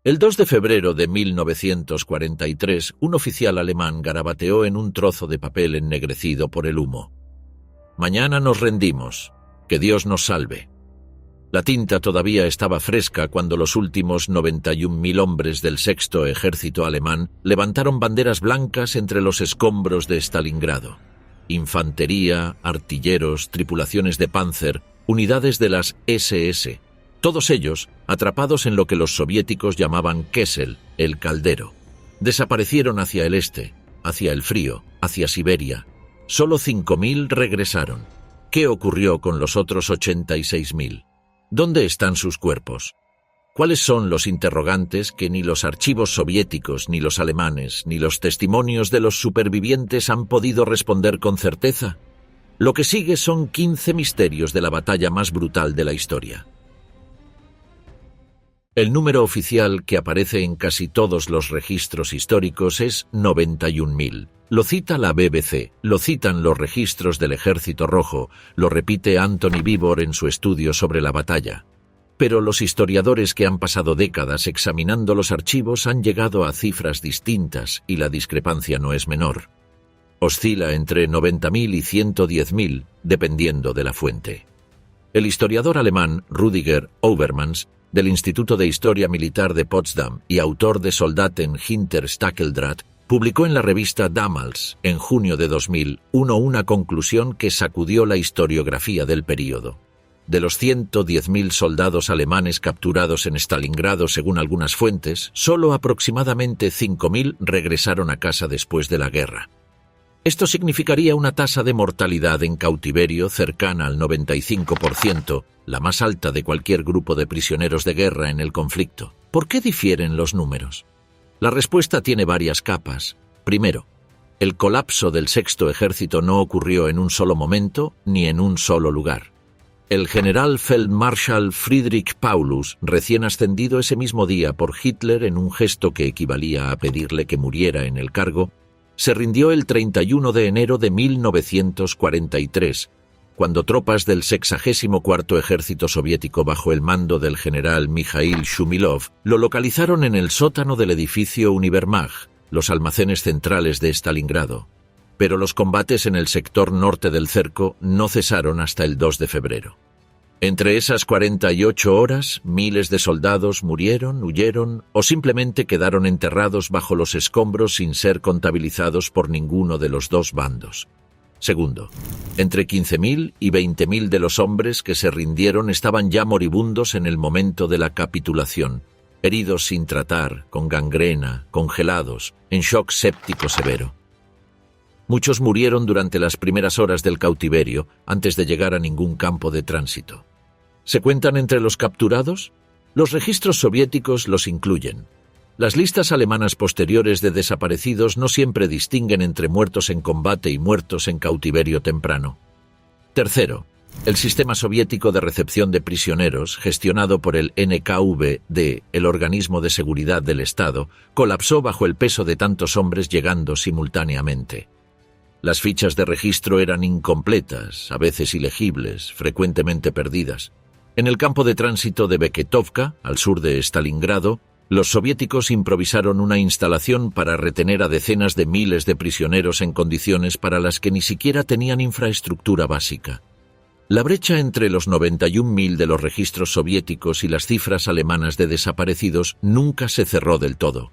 El 2 de febrero de 1943, un oficial alemán garabateó en un trozo de papel ennegrecido por el humo: «Mañana nos rendimos. Que Dios nos salve». La tinta todavía estaba fresca cuando los últimos 91.000 hombres del sexto ejército alemán levantaron banderas blancas entre los escombros de Stalingrado. Infantería, artilleros, tripulaciones de Panzer, unidades de las SS, todos ellos atrapados en lo que los soviéticos llamaban Kessel, el caldero. Desaparecieron hacia el este, hacia el frío, hacia Siberia. Solo 5.000 regresaron. ¿Qué ocurrió con los otros 86.000? ¿Dónde están sus cuerpos? ¿Cuáles son los interrogantes que ni los archivos soviéticos, ni los alemanes, ni los testimonios de los supervivientes han podido responder con certeza? Lo que sigue son 15 misterios de la batalla más brutal de la historia. El número oficial que aparece en casi todos los registros históricos es 91.000. Lo cita la BBC, lo citan los registros del Ejército Rojo, lo repite Anthony Beevor en su estudio sobre la batalla. Pero los historiadores que han pasado décadas examinando los archivos han llegado a cifras distintas y la discrepancia no es menor. Oscila entre 90.000 y 110.000, dependiendo de la fuente. El historiador alemán Rüdiger Overmans, del Instituto de Historia Militar de Potsdam y autor de Soldaten hinter Stacheldraht, publicó en la revista Damals, en junio de 2001, una conclusión que sacudió la historiografía del período. De los 110.000 soldados alemanes capturados en Stalingrado, según algunas fuentes, solo aproximadamente 5.000 regresaron a casa después de la guerra. Esto significaría una tasa de mortalidad en cautiverio cercana al 95%, la más alta de cualquier grupo de prisioneros de guerra en el conflicto. ¿Por qué difieren los números? La respuesta tiene varias capas. Primero, el colapso del sexto ejército no ocurrió en un solo momento ni en un solo lugar. El general Feldmarschall Friedrich Paulus, recién ascendido ese mismo día por Hitler en un gesto que equivalía a pedirle que muriera en el cargo, se rindió el 31 de enero de 1943, cuando tropas del 64º Ejército Soviético bajo el mando del general Mikhail Shumilov lo localizaron en el sótano del edificio Univermag, los almacenes centrales de Stalingrado. Pero los combates en el sector norte del cerco no cesaron hasta el 2 de febrero. Entre esas 48 horas, miles de soldados murieron, huyeron o simplemente quedaron enterrados bajo los escombros sin ser contabilizados por ninguno de los dos bandos. Segundo, entre 15.000 y 20.000 de los hombres que se rindieron estaban ya moribundos en el momento de la capitulación, heridos sin tratar, con gangrena, congelados, en shock séptico severo. Muchos murieron durante las primeras horas del cautiverio, antes de llegar a ningún campo de tránsito. ¿Se cuentan entre los capturados? Los registros soviéticos los incluyen. Las listas alemanas posteriores de desaparecidos no siempre distinguen entre muertos en combate y muertos en cautiverio temprano. Tercero, el sistema soviético de recepción de prisioneros, gestionado por el NKVD, el organismo de seguridad del Estado, colapsó bajo el peso de tantos hombres llegando simultáneamente. Las fichas de registro eran incompletas, a veces ilegibles, frecuentemente perdidas. En el campo de tránsito de Beketovka, al sur de Stalingrado, los soviéticos improvisaron una instalación para retener a decenas de miles de prisioneros en condiciones para las que ni siquiera tenían infraestructura básica. La brecha entre los 91.000 de los registros soviéticos y las cifras alemanas de desaparecidos nunca se cerró del todo.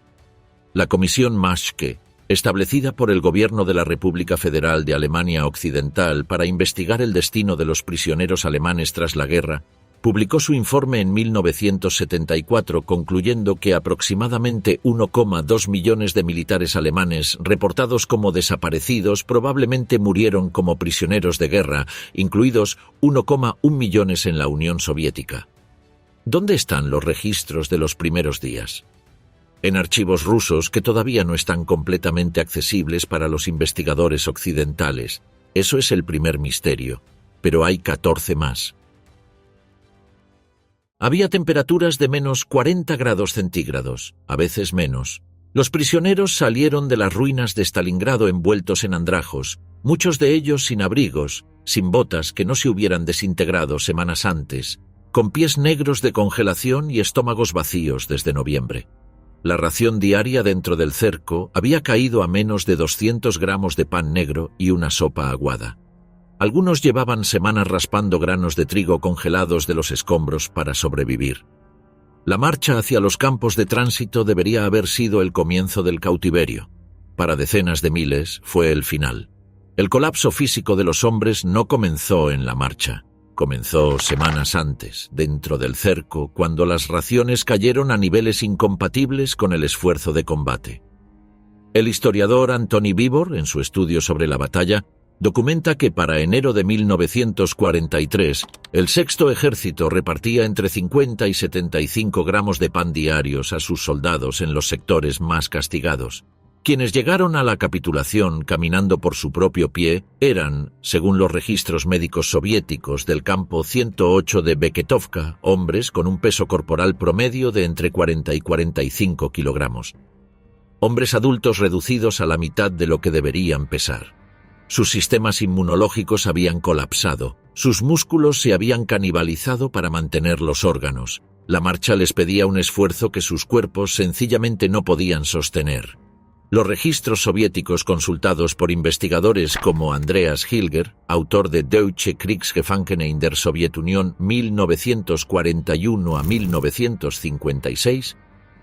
La Comisión Maschke, establecida por el gobierno de la República Federal de Alemania Occidental para investigar el destino de los prisioneros alemanes tras la guerra, publicó su informe en 1974 concluyendo que aproximadamente 1,2 millones de militares alemanes reportados como desaparecidos probablemente murieron como prisioneros de guerra, incluidos 1,1 millones en la Unión Soviética. ¿Dónde están los registros de los primeros días? En archivos rusos que todavía no están completamente accesibles para los investigadores occidentales. Eso es el primer misterio, pero hay 14 más. Había temperaturas de menos 40 grados centígrados, a veces menos. Los prisioneros salieron de las ruinas de Stalingrado envueltos en andrajos, muchos de ellos sin abrigos, sin botas que no se hubieran desintegrado semanas antes, con pies negros de congelación y estómagos vacíos desde noviembre. La ración diaria dentro del cerco había caído a menos de 200 gramos de pan negro y una sopa aguada. Algunos llevaban semanas raspando granos de trigo congelados de los escombros para sobrevivir. La marcha hacia los campos de tránsito debería haber sido el comienzo del cautiverio. Para decenas de miles fue el final. El colapso físico de los hombres no comenzó en la marcha. Comenzó semanas antes, dentro del cerco, cuando las raciones cayeron a niveles incompatibles con el esfuerzo de combate. El historiador Anthony Beevor, en su estudio sobre la batalla, documenta que para enero de 1943, el Sexto Ejército repartía entre 50 y 75 gramos de pan diarios a sus soldados en los sectores más castigados. Quienes llegaron a la capitulación caminando por su propio pie eran, según los registros médicos soviéticos del campo 108 de Beketovka, hombres con un peso corporal promedio de entre 40 y 45 kilogramos. Hombres adultos reducidos a la mitad de lo que deberían pesar. Sus sistemas inmunológicos habían colapsado, sus músculos se habían canibalizado para mantener los órganos. La marcha les pedía un esfuerzo que sus cuerpos sencillamente no podían sostener. Los registros soviéticos consultados por investigadores como Andreas Hilger, autor de Deutsche Kriegsgefangene in der Sowjetunion 1941 a 1956,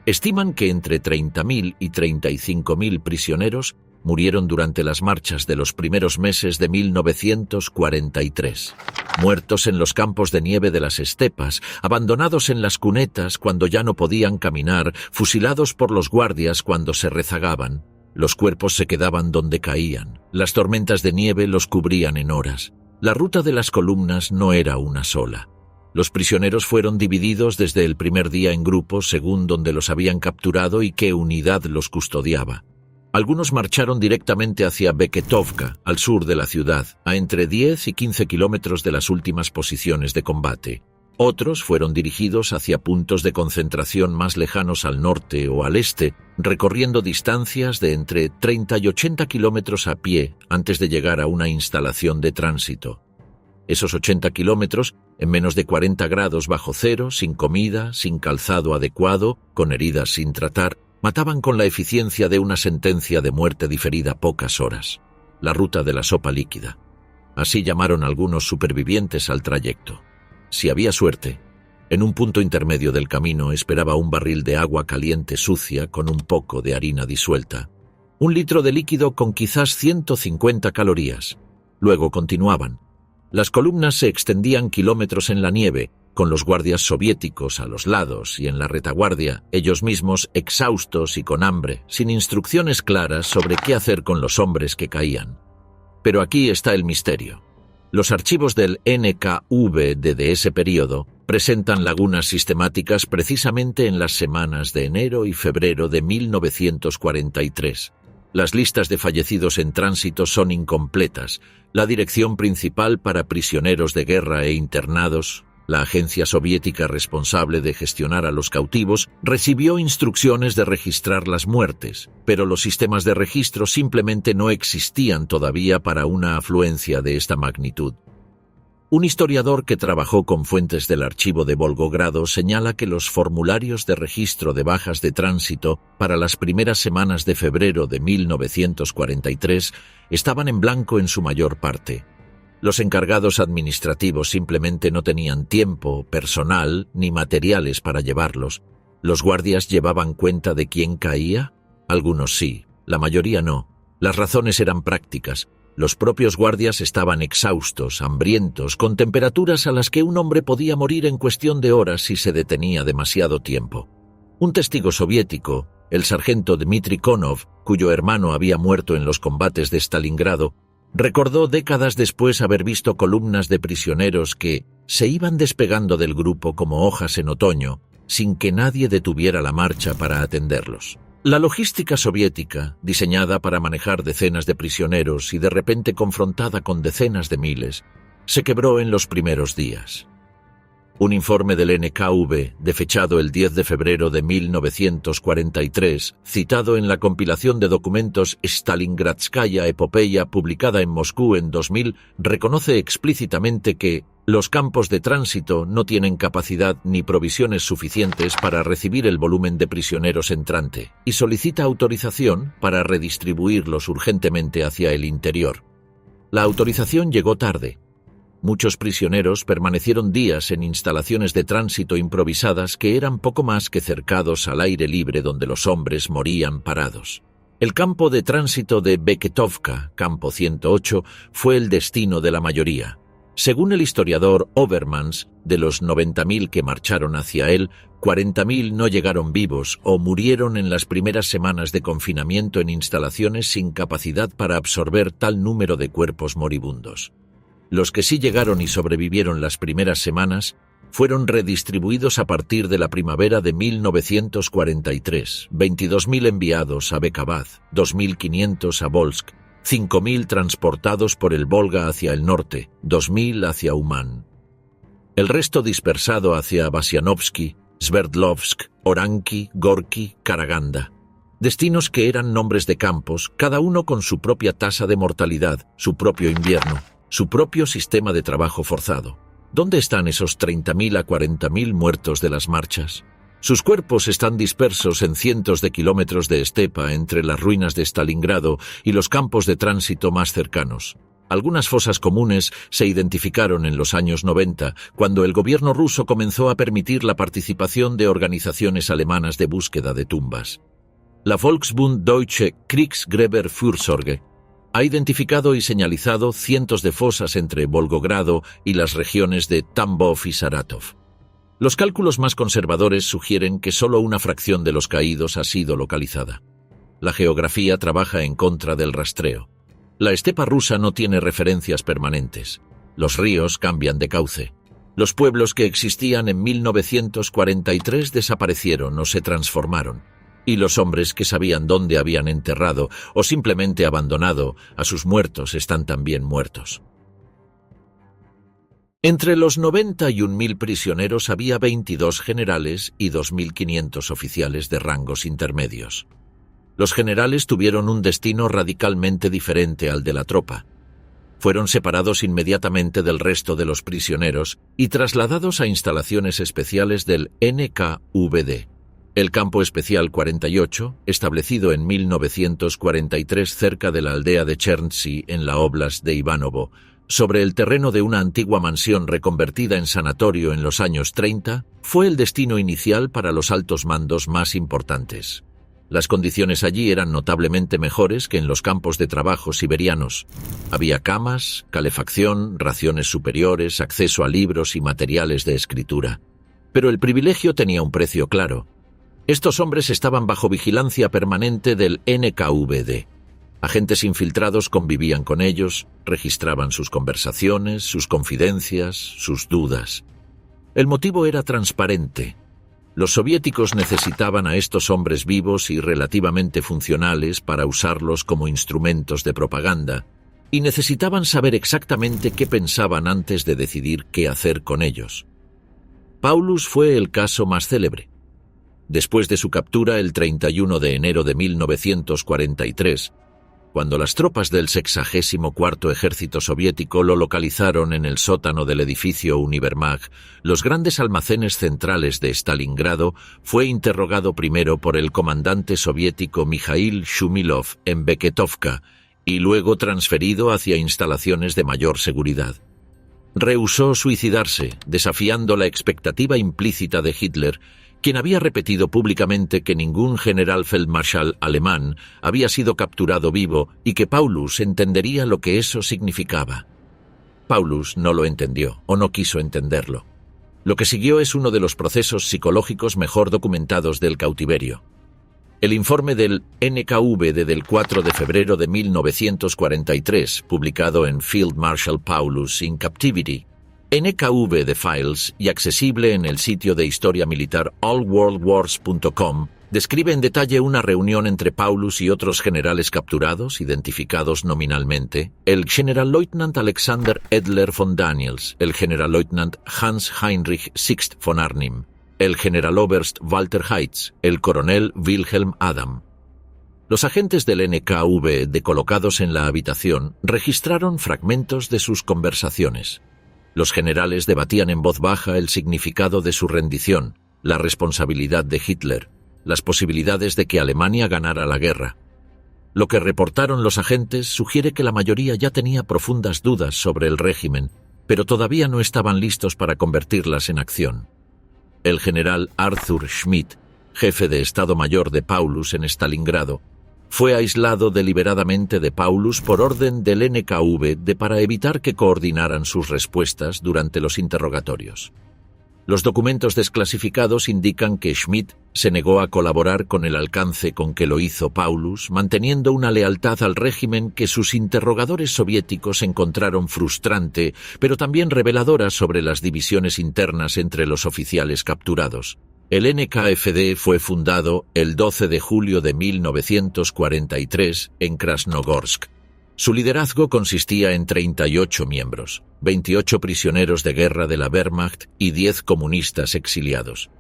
estiman que entre 30.000 y 35.000 prisioneros murieron durante las marchas de los primeros meses de 1943. Muertos en los campos de nieve de las estepas, abandonados en las cunetas cuando ya no podían caminar, fusilados por los guardias cuando se rezagaban. Los cuerpos se quedaban donde caían. Las tormentas de nieve los cubrían en horas. La ruta de las columnas no era una sola. Los prisioneros fueron divididos desde el primer día en grupos según donde los habían capturado y qué unidad los custodiaba. Algunos marcharon directamente hacia Beketovka, al sur de la ciudad, a entre 10 y 15 kilómetros de las últimas posiciones de combate. Otros fueron dirigidos hacia puntos de concentración más lejanos al norte o al este, recorriendo distancias de entre 30 y 80 kilómetros a pie antes de llegar a una instalación de tránsito. Esos 80 kilómetros, en menos de 40 grados bajo cero, sin comida, sin calzado adecuado, con heridas sin tratar, mataban con la eficiencia de una sentencia de muerte diferida pocas horas. La ruta de la sopa líquida. Así llamaron algunos supervivientes al trayecto. Si había suerte, en un punto intermedio del camino esperaba un barril de agua caliente sucia con un poco de harina disuelta. 1 litro de líquido con quizás 150 calorías. Luego continuaban. Las columnas se extendían kilómetros en la nieve, con los guardias soviéticos a los lados y en la retaguardia, ellos mismos exhaustos y con hambre, sin instrucciones claras sobre qué hacer con los hombres que caían. Pero aquí está el misterio. Los archivos del NKV de ese periodo presentan lagunas sistemáticas precisamente en las semanas de enero y febrero de 1943. Las listas de fallecidos en tránsito son incompletas. La Dirección Principal para Prisioneros de Guerra e Internados, la agencia soviética responsable de gestionar a los cautivos, recibió instrucciones de registrar las muertes, pero los sistemas de registro simplemente no existían todavía para una afluencia de esta magnitud. Un historiador que trabajó con fuentes del archivo de Volgogrado señala que los formularios de registro de bajas de tránsito para las primeras semanas de febrero de 1943 estaban en blanco en su mayor parte. Los encargados administrativos simplemente no tenían tiempo, personal ni materiales para llevarlos. ¿Los guardias llevaban cuenta de quién caía? Algunos sí, la mayoría no. Las razones eran prácticas. Los propios guardias estaban exhaustos, hambrientos, con temperaturas a las que un hombre podía morir en cuestión de horas si se detenía demasiado tiempo. Un testigo soviético, el sargento Dmitry Konov, cuyo hermano había muerto en los combates de Stalingrado, recordó décadas después haber visto columnas de prisioneros que se iban despegando del grupo como hojas en otoño, sin que nadie detuviera la marcha para atenderlos. La logística soviética, diseñada para manejar decenas de prisioneros y de repente confrontada con decenas de miles, se quebró en los primeros días. Un informe del NKV, fechado el 10 de febrero de 1943, citado en la compilación de documentos Stalingradskaya Epopeya publicada en Moscú en 2000, reconoce explícitamente que Los campos de tránsito no tienen capacidad ni provisiones suficientes para recibir el volumen de prisioneros entrante y solicita autorización para redistribuirlos urgentemente hacia el interior. La autorización llegó tarde. Muchos prisioneros permanecieron días en instalaciones de tránsito improvisadas que eran poco más que cercados al aire libre donde los hombres morían parados. El campo de tránsito de Beketovka, campo 108, fue el destino de la mayoría. Según el historiador Overmans, de los 90.000 que marcharon hacia él, 40.000 no llegaron vivos o murieron en las primeras semanas de confinamiento en instalaciones sin capacidad para absorber tal número de cuerpos moribundos. Los que sí llegaron y sobrevivieron las primeras semanas fueron redistribuidos a partir de la primavera de 1943, 22.000 enviados a Bekabad, 2.500 a Volsk, 5.000 transportados por el Volga hacia el norte, 2.000 hacia Umán. El resto dispersado hacia Vasianovsky, Sverdlovsk, Oranki, Gorki, Karaganda. Destinos que eran nombres de campos, cada uno con su propia tasa de mortalidad, su propio invierno, su propio sistema de trabajo forzado. ¿Dónde están esos 30.000 a 40.000 muertos de las marchas? Sus cuerpos están dispersos en cientos de kilómetros de estepa entre las ruinas de Stalingrado y los campos de tránsito más cercanos. Algunas fosas comunes se identificaron en los años 90, cuando el gobierno ruso comenzó a permitir la participación de organizaciones alemanas de búsqueda de tumbas. La Volksbund Deutsche Kriegsgräberfürsorge ha identificado y señalizado cientos de fosas entre Volgogrado y las regiones de Tambov y Saratov. Los cálculos más conservadores sugieren que solo una fracción de los caídos ha sido localizada. La geografía trabaja en contra del rastreo. La estepa rusa no tiene referencias permanentes. Los ríos cambian de cauce. Los pueblos que existían en 1943 desaparecieron o se transformaron. Y los hombres que sabían dónde habían enterrado o simplemente abandonado a sus muertos están también muertos. Entre los 91.000 prisioneros había 22 generales y 2.500 oficiales de rangos intermedios. Los generales tuvieron un destino radicalmente diferente al de la tropa. Fueron separados inmediatamente del resto de los prisioneros y trasladados a instalaciones especiales del NKVD. El Campo Especial 48, establecido en 1943 cerca de la aldea de Chernsy en la óblast de Ivanovo, sobre el terreno de una antigua mansión reconvertida en sanatorio en los años 30, fue el destino inicial para los altos mandos más importantes. Las condiciones allí eran notablemente mejores que en los campos de trabajo siberianos. Había camas, calefacción, raciones superiores, acceso a libros y materiales de escritura. Pero el privilegio tenía un precio claro. Estos hombres estaban bajo vigilancia permanente del NKVD. Agentes infiltrados convivían con ellos, registraban sus conversaciones, sus confidencias, sus dudas. El motivo era transparente. Los soviéticos necesitaban a estos hombres vivos y relativamente funcionales para usarlos como instrumentos de propaganda, y necesitaban saber exactamente qué pensaban antes de decidir qué hacer con ellos. Paulus fue el caso más célebre. Después de su captura el 31 de enero de 1943, cuando las tropas del 64º Ejército Soviético lo localizaron en el sótano del edificio Univermag, los grandes almacenes centrales de Stalingrado, fue interrogado primero por el comandante soviético Mikhail Shumilov en Beketovka y luego transferido hacia instalaciones de mayor seguridad. Rehusó suicidarse, desafiando la expectativa implícita de Hitler, quien había repetido públicamente que ningún generalfeldmarschall alemán había sido capturado vivo y que Paulus entendería lo que eso significaba. Paulus no lo entendió, o no quiso entenderlo. Lo que siguió es uno de los procesos psicológicos mejor documentados del cautiverio. El informe del NKVD del 4 de febrero de 1943, publicado en Field Marshal Paulus in Captivity, NKVD Files y accesible en el sitio de historia militar allworldwars.com, describe en detalle una reunión entre Paulus y otros generales capturados, identificados nominalmente, el Generalleutnant Alexander Edler von Daniels, el Generalleutnant Hans Heinrich Sixt von Arnim, el Generaloberst Walter Heitz, el coronel Wilhelm Adam. Los agentes del NKVD colocados en la habitación registraron fragmentos de sus conversaciones. Los generales debatían en voz baja el significado de su rendición, la responsabilidad de Hitler, las posibilidades de que Alemania ganara la guerra. Lo que reportaron los agentes sugiere que la mayoría ya tenía profundas dudas sobre el régimen, pero todavía no estaban listos para convertirlas en acción. El general Arthur Schmidt, jefe de Estado Mayor de Paulus en Stalingrado, fue aislado deliberadamente de Paulus por orden del NKVD para evitar que coordinaran sus respuestas durante los interrogatorios. Los documentos desclasificados indican que Schmidt se negó a colaborar con el alcance con que lo hizo Paulus, manteniendo una lealtad al régimen que sus interrogadores soviéticos encontraron frustrante, pero también reveladora sobre las divisiones internas entre los oficiales capturados. El NKVD fue fundado el 12 de julio de 1943 en Krasnogorsk. Su liderazgo consistía en 38 miembros, 28 prisioneros de guerra de la Wehrmacht y 10 comunistas exiliados.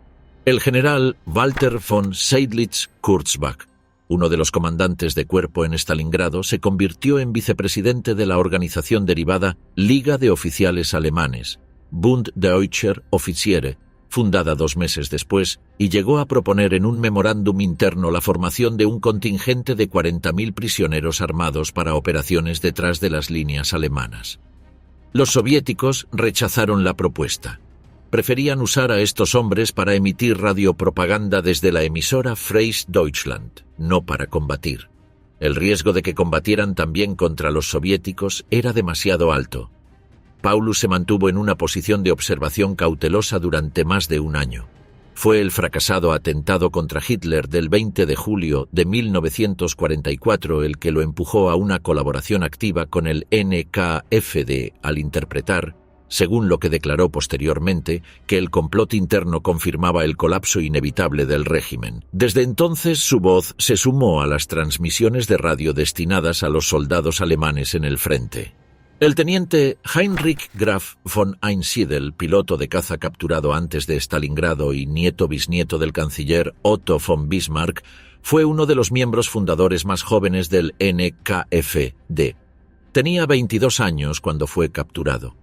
El general Walter von Seydlitz-Kurzbach, uno de los comandantes de cuerpo en Stalingrado, se convirtió en vicepresidente de la organización derivada Liga de Oficiales Alemanes, Bund Deutscher Offiziere, fundada 2 meses después, y llegó a proponer en un memorándum interno la formación de un contingente de 40.000 prisioneros armados para operaciones detrás de las líneas alemanas. Los soviéticos rechazaron la propuesta. Preferían usar a estos hombres para emitir radiopropaganda desde la emisora Freies Deutschland, no para combatir. El riesgo de que combatieran también contra los soviéticos era demasiado alto. Paulus se mantuvo en una posición de observación cautelosa durante más de un año. Fue el fracasado atentado contra Hitler del 20 de julio de 1944 el que lo empujó a una colaboración activa con el NKVD al interpretar, según lo que declaró posteriormente, que el complot interno confirmaba el colapso inevitable del régimen. Desde entonces su voz se sumó a las transmisiones de radio destinadas a los soldados alemanes en el frente. El teniente Heinrich Graf von Einsiedel, piloto de caza capturado antes de Stalingrado y nieto-bisnieto del canciller Otto von Bismarck, fue uno de los miembros fundadores más jóvenes del NKVD. Tenía 22 años cuando fue capturado.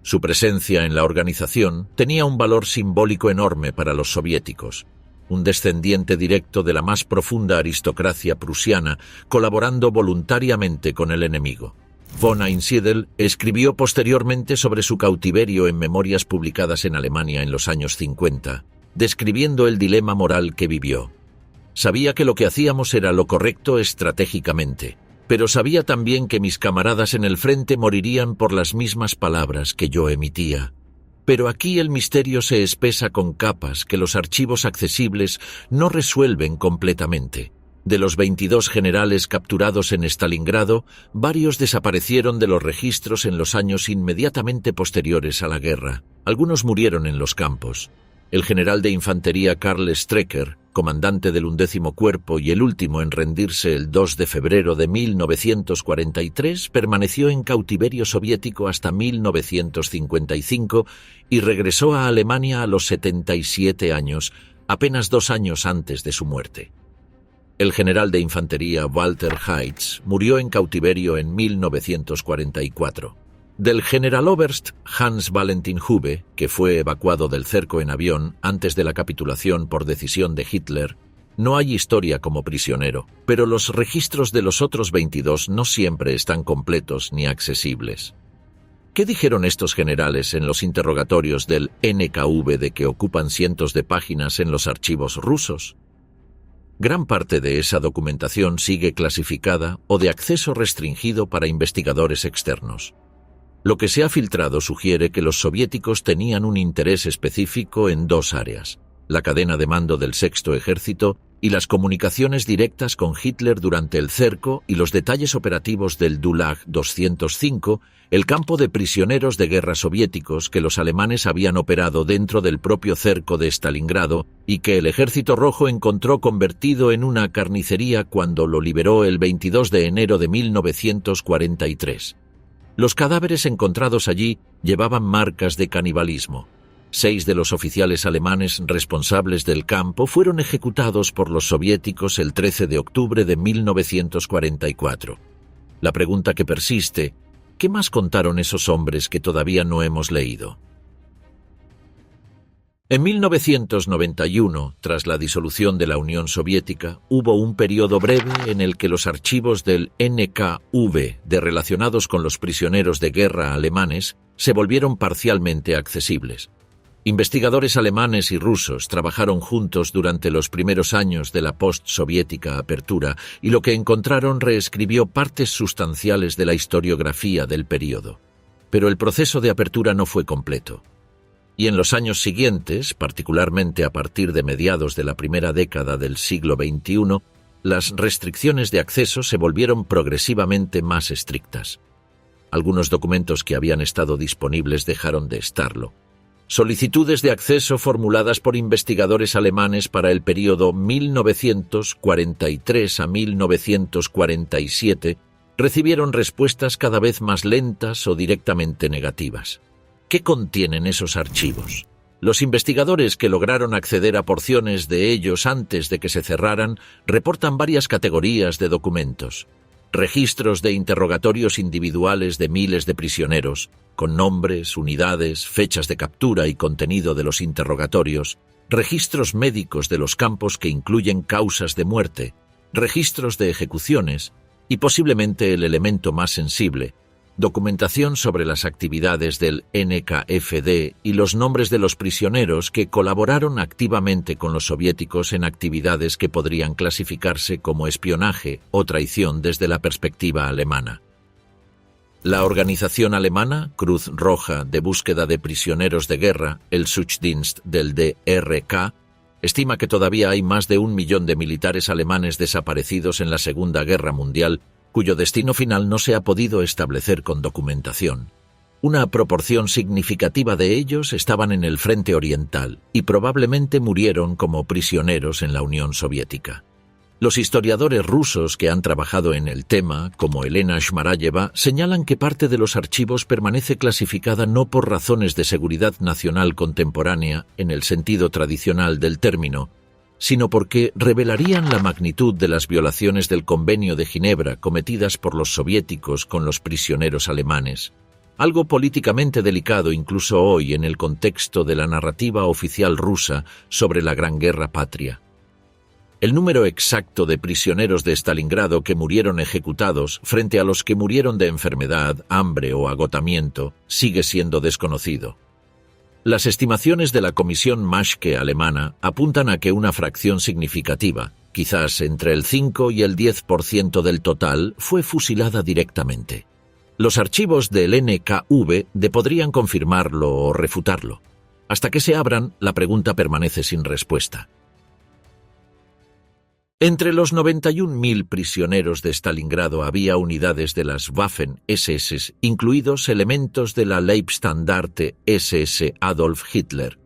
Su presencia en la organización tenía un valor simbólico enorme para los soviéticos. Un descendiente directo de la más profunda aristocracia prusiana, colaborando voluntariamente con el enemigo. Von Einsiedel escribió posteriormente sobre su cautiverio en memorias publicadas en Alemania en los años 50, describiendo el dilema moral que vivió. Sabía que lo que hacíamos era lo correcto estratégicamente, pero sabía también que mis camaradas en el frente morirían por las mismas palabras que yo emitía. Pero aquí el misterio se espesa con capas que los archivos accesibles no resuelven completamente. De los 22 generales capturados en Stalingrado, varios desaparecieron de los registros en los años inmediatamente posteriores a la guerra. Algunos murieron en los campos. El general de infantería Karl Strecker, comandante del 11º Cuerpo y el último en rendirse el 2 de febrero de 1943, permaneció en cautiverio soviético hasta 1955 y regresó a Alemania a los 77 años, apenas 2 años antes de su muerte. El general de infantería Walter Heitz murió en cautiverio en 1944. Del Generaloberst Hans Valentin Hube, que fue evacuado del cerco en avión antes de la capitulación por decisión de Hitler, no hay historia como prisionero, pero los registros de los otros 22 no siempre están completos ni accesibles. ¿Qué dijeron estos generales en los interrogatorios del NKVD que ocupan cientos de páginas en los archivos rusos? Gran parte de esa documentación sigue clasificada o de acceso restringido para investigadores externos. Lo que se ha filtrado sugiere que los soviéticos tenían un interés específico en 2 áreas: la cadena de mando del Sexto Ejército y las comunicaciones directas con Hitler durante el cerco y los detalles operativos del Gulag 205, el campo de prisioneros de guerra soviéticos que los alemanes habían operado dentro del propio cerco de Stalingrado y que el Ejército Rojo encontró convertido en una carnicería cuando lo liberó el 22 de enero de 1943. Los cadáveres encontrados allí llevaban marcas de canibalismo. 6 de los oficiales alemanes responsables del campo fueron ejecutados por los soviéticos el 13 de octubre de 1944. La pregunta que persiste: ¿Qué más contaron esos hombres que todavía no hemos leído? En 1991, tras la disolución de la Unión Soviética, hubo un periodo breve en el que los archivos del NKV relacionados con los prisioneros de guerra alemanes se volvieron parcialmente accesibles. Investigadores alemanes y rusos trabajaron juntos durante los primeros años de la postsoviética apertura y lo que encontraron reescribió partes sustanciales de la historiografía del periodo. Pero el proceso de apertura no fue completo. Y en los años siguientes, particularmente a partir de mediados de la primera década del siglo XXI, las restricciones de acceso se volvieron progresivamente más estrictas. Algunos documentos que habían estado disponibles dejaron de estarlo. Solicitudes de acceso formuladas por investigadores alemanes para el período 1943 a 1947 recibieron respuestas cada vez más lentas o directamente negativas. ¿Qué contienen esos archivos? Los investigadores que lograron acceder a porciones de ellos antes de que se cerraran reportan varias categorías de documentos. Registros de interrogatorios individuales de miles de prisioneros, con nombres, unidades, fechas de captura y contenido de los interrogatorios, registros médicos de los campos que incluyen causas de muerte, registros de ejecuciones y posiblemente el elemento más sensible, documentación sobre las actividades del NKVD y los nombres de los prisioneros que colaboraron activamente con los soviéticos en actividades que podrían clasificarse como espionaje o traición desde la perspectiva alemana. La organización alemana, Cruz Roja de búsqueda de prisioneros de guerra, el Suchdienst del DRK, estima que todavía hay más de 1 millón de militares alemanes desaparecidos en la Segunda Guerra Mundial cuyo destino final no se ha podido establecer con documentación. Una proporción significativa de ellos estaban en el frente oriental y probablemente murieron como prisioneros en la Unión Soviética. Los historiadores rusos que han trabajado en el tema, como Elena Shmarayeva, señalan que parte de los archivos permanece clasificada no por razones de seguridad nacional contemporánea, en el sentido tradicional del término, sino porque revelarían la magnitud de las violaciones del Convenio de Ginebra cometidas por los soviéticos con los prisioneros alemanes, algo políticamente delicado incluso hoy en el contexto de la narrativa oficial rusa sobre la Gran Guerra Patria. El número exacto de prisioneros de Stalingrado que murieron ejecutados frente a los que murieron de enfermedad, hambre o agotamiento sigue siendo desconocido. Las estimaciones de la Comisión Maschke alemana apuntan a que una fracción significativa, quizás entre el 5 y el 10% del total, fue fusilada directamente. Los archivos del NKVD podrían confirmarlo o refutarlo. Hasta que se abran, la pregunta permanece sin respuesta. Entre los 91.000 prisioneros de Stalingrado había unidades de las Waffen-SS, incluidos elementos de la Leibstandarte SS Adolf Hitler.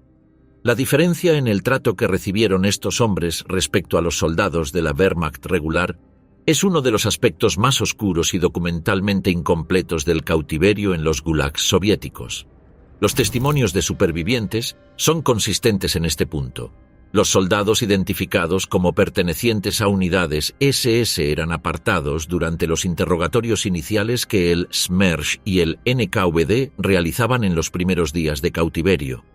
La diferencia en el trato que recibieron estos hombres respecto a los soldados de la Wehrmacht regular es uno de los aspectos más oscuros y documentalmente incompletos del cautiverio en los gulags soviéticos. Los testimonios de supervivientes son consistentes en este punto. Los soldados identificados como pertenecientes a unidades SS eran apartados durante los interrogatorios iniciales que el SMERSH y el NKVD realizaban en los primeros días de cautiverio.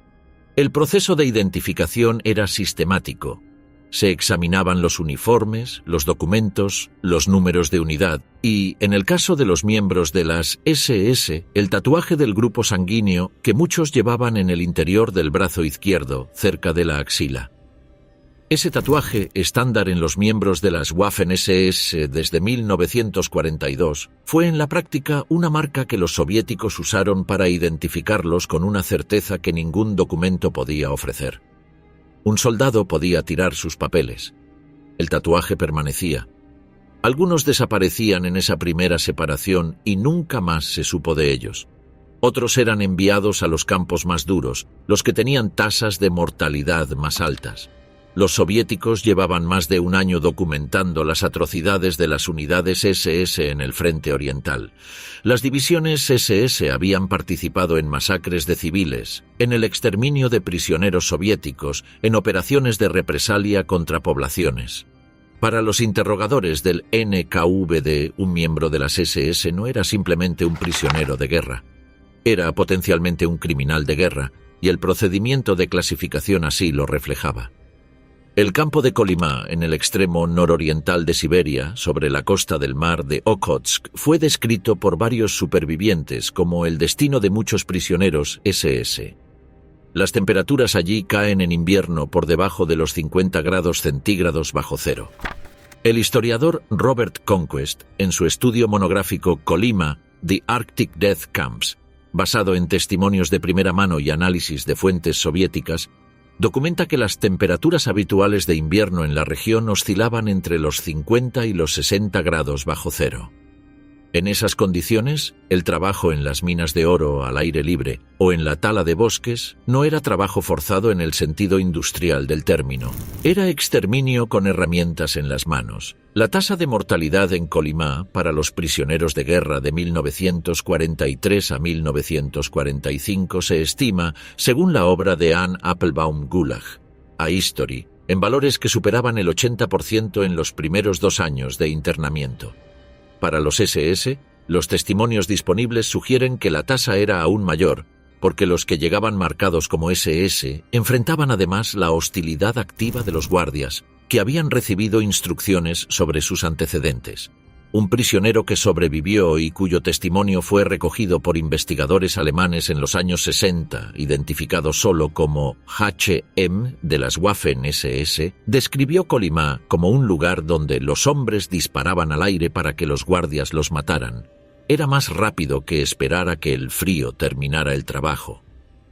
El proceso de identificación era sistemático. Se examinaban los uniformes, los documentos, los números de unidad y, en el caso de los miembros de las SS, el tatuaje del grupo sanguíneo que muchos llevaban en el interior del brazo izquierdo, cerca de la axila. Ese tatuaje, estándar en los miembros de las Waffen-SS desde 1942, fue en la práctica una marca que los soviéticos usaron para identificarlos con una certeza que ningún documento podía ofrecer. Un soldado podía tirar sus papeles. El tatuaje permanecía. Algunos desaparecían en esa primera separación y nunca más se supo de ellos. Otros eran enviados a los campos más duros, los que tenían tasas de mortalidad más altas. Los soviéticos llevaban más de un año documentando las atrocidades de las unidades SS en el frente oriental. Las divisiones SS habían participado en masacres de civiles, en el exterminio de prisioneros soviéticos, en operaciones de represalia contra poblaciones. Para los interrogadores del NKVD, un miembro de las SS no era simplemente un prisionero de guerra. Era potencialmente un criminal de guerra, y el procedimiento de clasificación así lo reflejaba. El campo de Kolyma, en el extremo nororiental de Siberia, sobre la costa del mar de Okhotsk, fue descrito por varios supervivientes como el destino de muchos prisioneros SS. Las temperaturas allí caen en invierno por debajo de los 50 grados centígrados bajo cero. El historiador Robert Conquest, en su estudio monográfico Kolyma, The Arctic Death Camps, basado en testimonios de primera mano y análisis de fuentes soviéticas, documenta que las temperaturas habituales de invierno en la región oscilaban entre los 50 y los 60 grados bajo cero. En esas condiciones, el trabajo en las minas de oro al aire libre o en la tala de bosques no era trabajo forzado en el sentido industrial del término. Era exterminio con herramientas en las manos. La tasa de mortalidad en Kolyma para los prisioneros de guerra de 1943 a 1945 se estima, según la obra de Anne Applebaum Gulag, A History, en valores que superaban el 80% en los primeros 2 años de internamiento. Para los SS, los testimonios disponibles sugieren que la tasa era aún mayor, porque los que llegaban marcados como SS enfrentaban además la hostilidad activa de los guardias, que habían recibido instrucciones sobre sus antecedentes. Un prisionero que sobrevivió y cuyo testimonio fue recogido por investigadores alemanes en los años 60, identificado solo como H.M. de las Waffen-SS, describió Kolyma como un lugar donde los hombres disparaban al aire para que los guardias los mataran. Era más rápido que esperar a que el frío terminara el trabajo.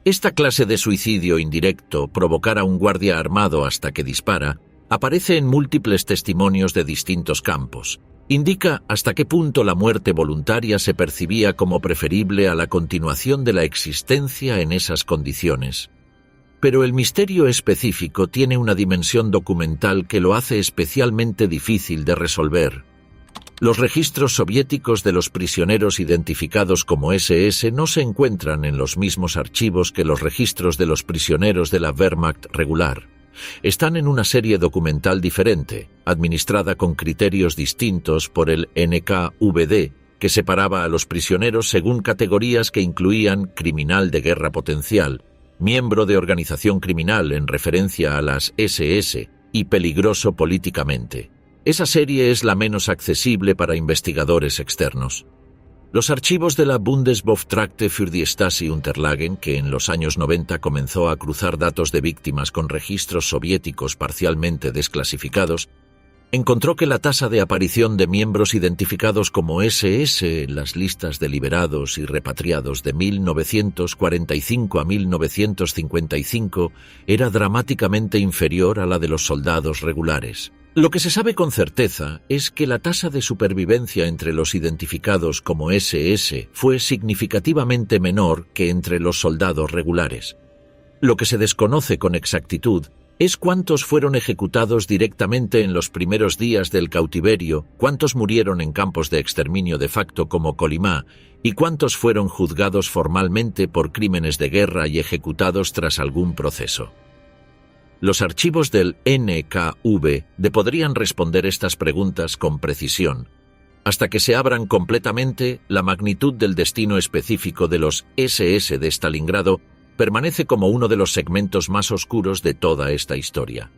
Esta clase de suicidio indirecto, provocar a un guardia armado hasta que dispara, aparece en múltiples testimonios de distintos campos. Indica hasta qué punto la muerte voluntaria se percibía como preferible a la continuación de la existencia en esas condiciones. Pero el misterio específico tiene una dimensión documental que lo hace especialmente difícil de resolver. Los registros soviéticos de los prisioneros identificados como SS no se encuentran en los mismos archivos que los registros de los prisioneros de la Wehrmacht regular. Están en una serie documental diferente, administrada con criterios distintos por el NKVD, que separaba a los prisioneros según categorías que incluían criminal de guerra potencial, miembro de organización criminal en referencia a las SS y peligroso políticamente. Esa serie es la menos accesible para investigadores externos. Los archivos de la Bundesbeauftragte für die Stasi-Unterlagen, que en los años 90 comenzó a cruzar datos de víctimas con registros soviéticos parcialmente desclasificados, encontró que la tasa de aparición de miembros identificados como SS en las listas de liberados y repatriados de 1945 a 1955 era dramáticamente inferior a la de los soldados regulares. Lo que se sabe con certeza es que la tasa de supervivencia entre los identificados como SS fue significativamente menor que entre los soldados regulares. Lo que se desconoce con exactitud es cuántos fueron ejecutados directamente en los primeros días del cautiverio, cuántos murieron en campos de exterminio de facto como Kolyma y cuántos fueron juzgados formalmente por crímenes de guerra y ejecutados tras algún proceso. Los archivos del NKVD podrían responder estas preguntas con precisión. Hasta que se abran completamente, la magnitud del destino específico de los SS de Stalingrado permanece como uno de los segmentos más oscuros de toda esta historia.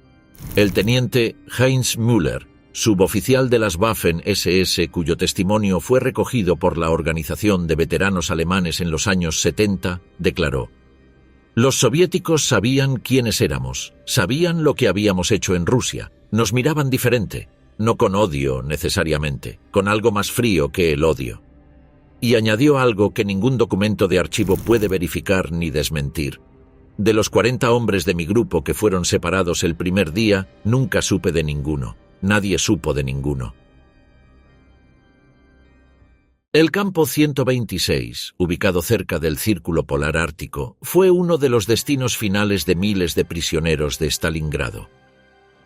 El teniente Heinz Müller, suboficial de las Waffen-SS, cuyo testimonio fue recogido por la Organización de Veteranos Alemanes en los años 70, declaró: «Los soviéticos sabían quiénes éramos, sabían lo que habíamos hecho en Rusia, nos miraban diferente, no con odio necesariamente, con algo más frío que el odio». Y añadió algo que ningún documento de archivo puede verificar ni desmentir. De los 40 hombres de mi grupo que fueron separados el primer día, nunca supe de ninguno. Nadie supo de ninguno. El campo 126, ubicado cerca del Círculo Polar Ártico, fue uno de los destinos finales de miles de prisioneros de Stalingrado.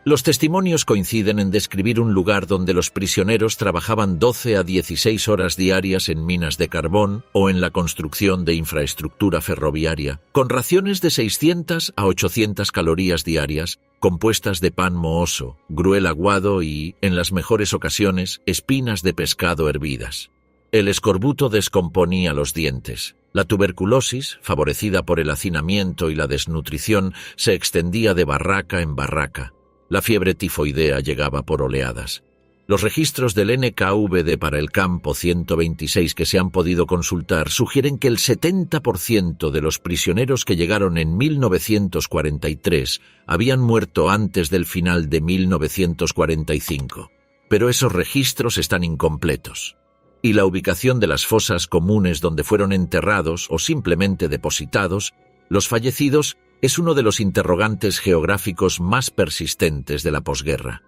Los testimonios coinciden en describir un lugar donde los prisioneros trabajaban 12 a 16 horas diarias en minas de carbón o en la construcción de infraestructura ferroviaria, con raciones de 600 a 800 calorías diarias, compuestas de pan mohoso, gruel aguado y, en las mejores ocasiones, espinas de pescado hervidas. El escorbuto descomponía los dientes. La tuberculosis, favorecida por el hacinamiento y la desnutrición, se extendía de barraca en barraca. La fiebre tifoidea llegaba por oleadas. Los registros del NKVD para el campo 126 que se han podido consultar sugieren que el 70% de los prisioneros que llegaron en 1943 habían muerto antes del final de 1945. Pero esos registros están incompletos. Y la ubicación de las fosas comunes donde fueron enterrados o simplemente depositados los fallecidos es uno de los interrogantes geográficos más persistentes de la posguerra.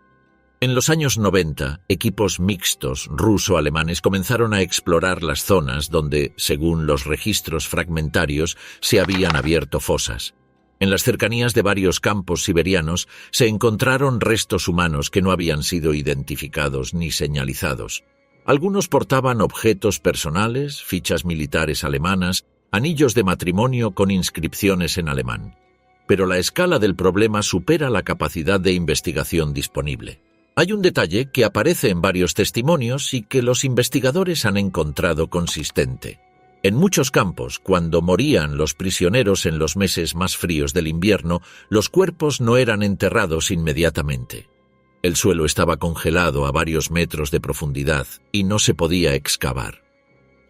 En los años 90, equipos mixtos ruso-alemanes comenzaron a explorar las zonas donde, según los registros fragmentarios, se habían abierto fosas. En las cercanías de varios campos siberianos se encontraron restos humanos que no habían sido identificados ni señalizados. Algunos portaban objetos personales, fichas militares alemanas, anillos de matrimonio con inscripciones en alemán. Pero la escala del problema supera la capacidad de investigación disponible. Hay un detalle que aparece en varios testimonios y que los investigadores han encontrado consistente. En muchos campos, cuando morían los prisioneros en los meses más fríos del invierno, los cuerpos no eran enterrados inmediatamente. El suelo estaba congelado a varios metros de profundidad y no se podía excavar.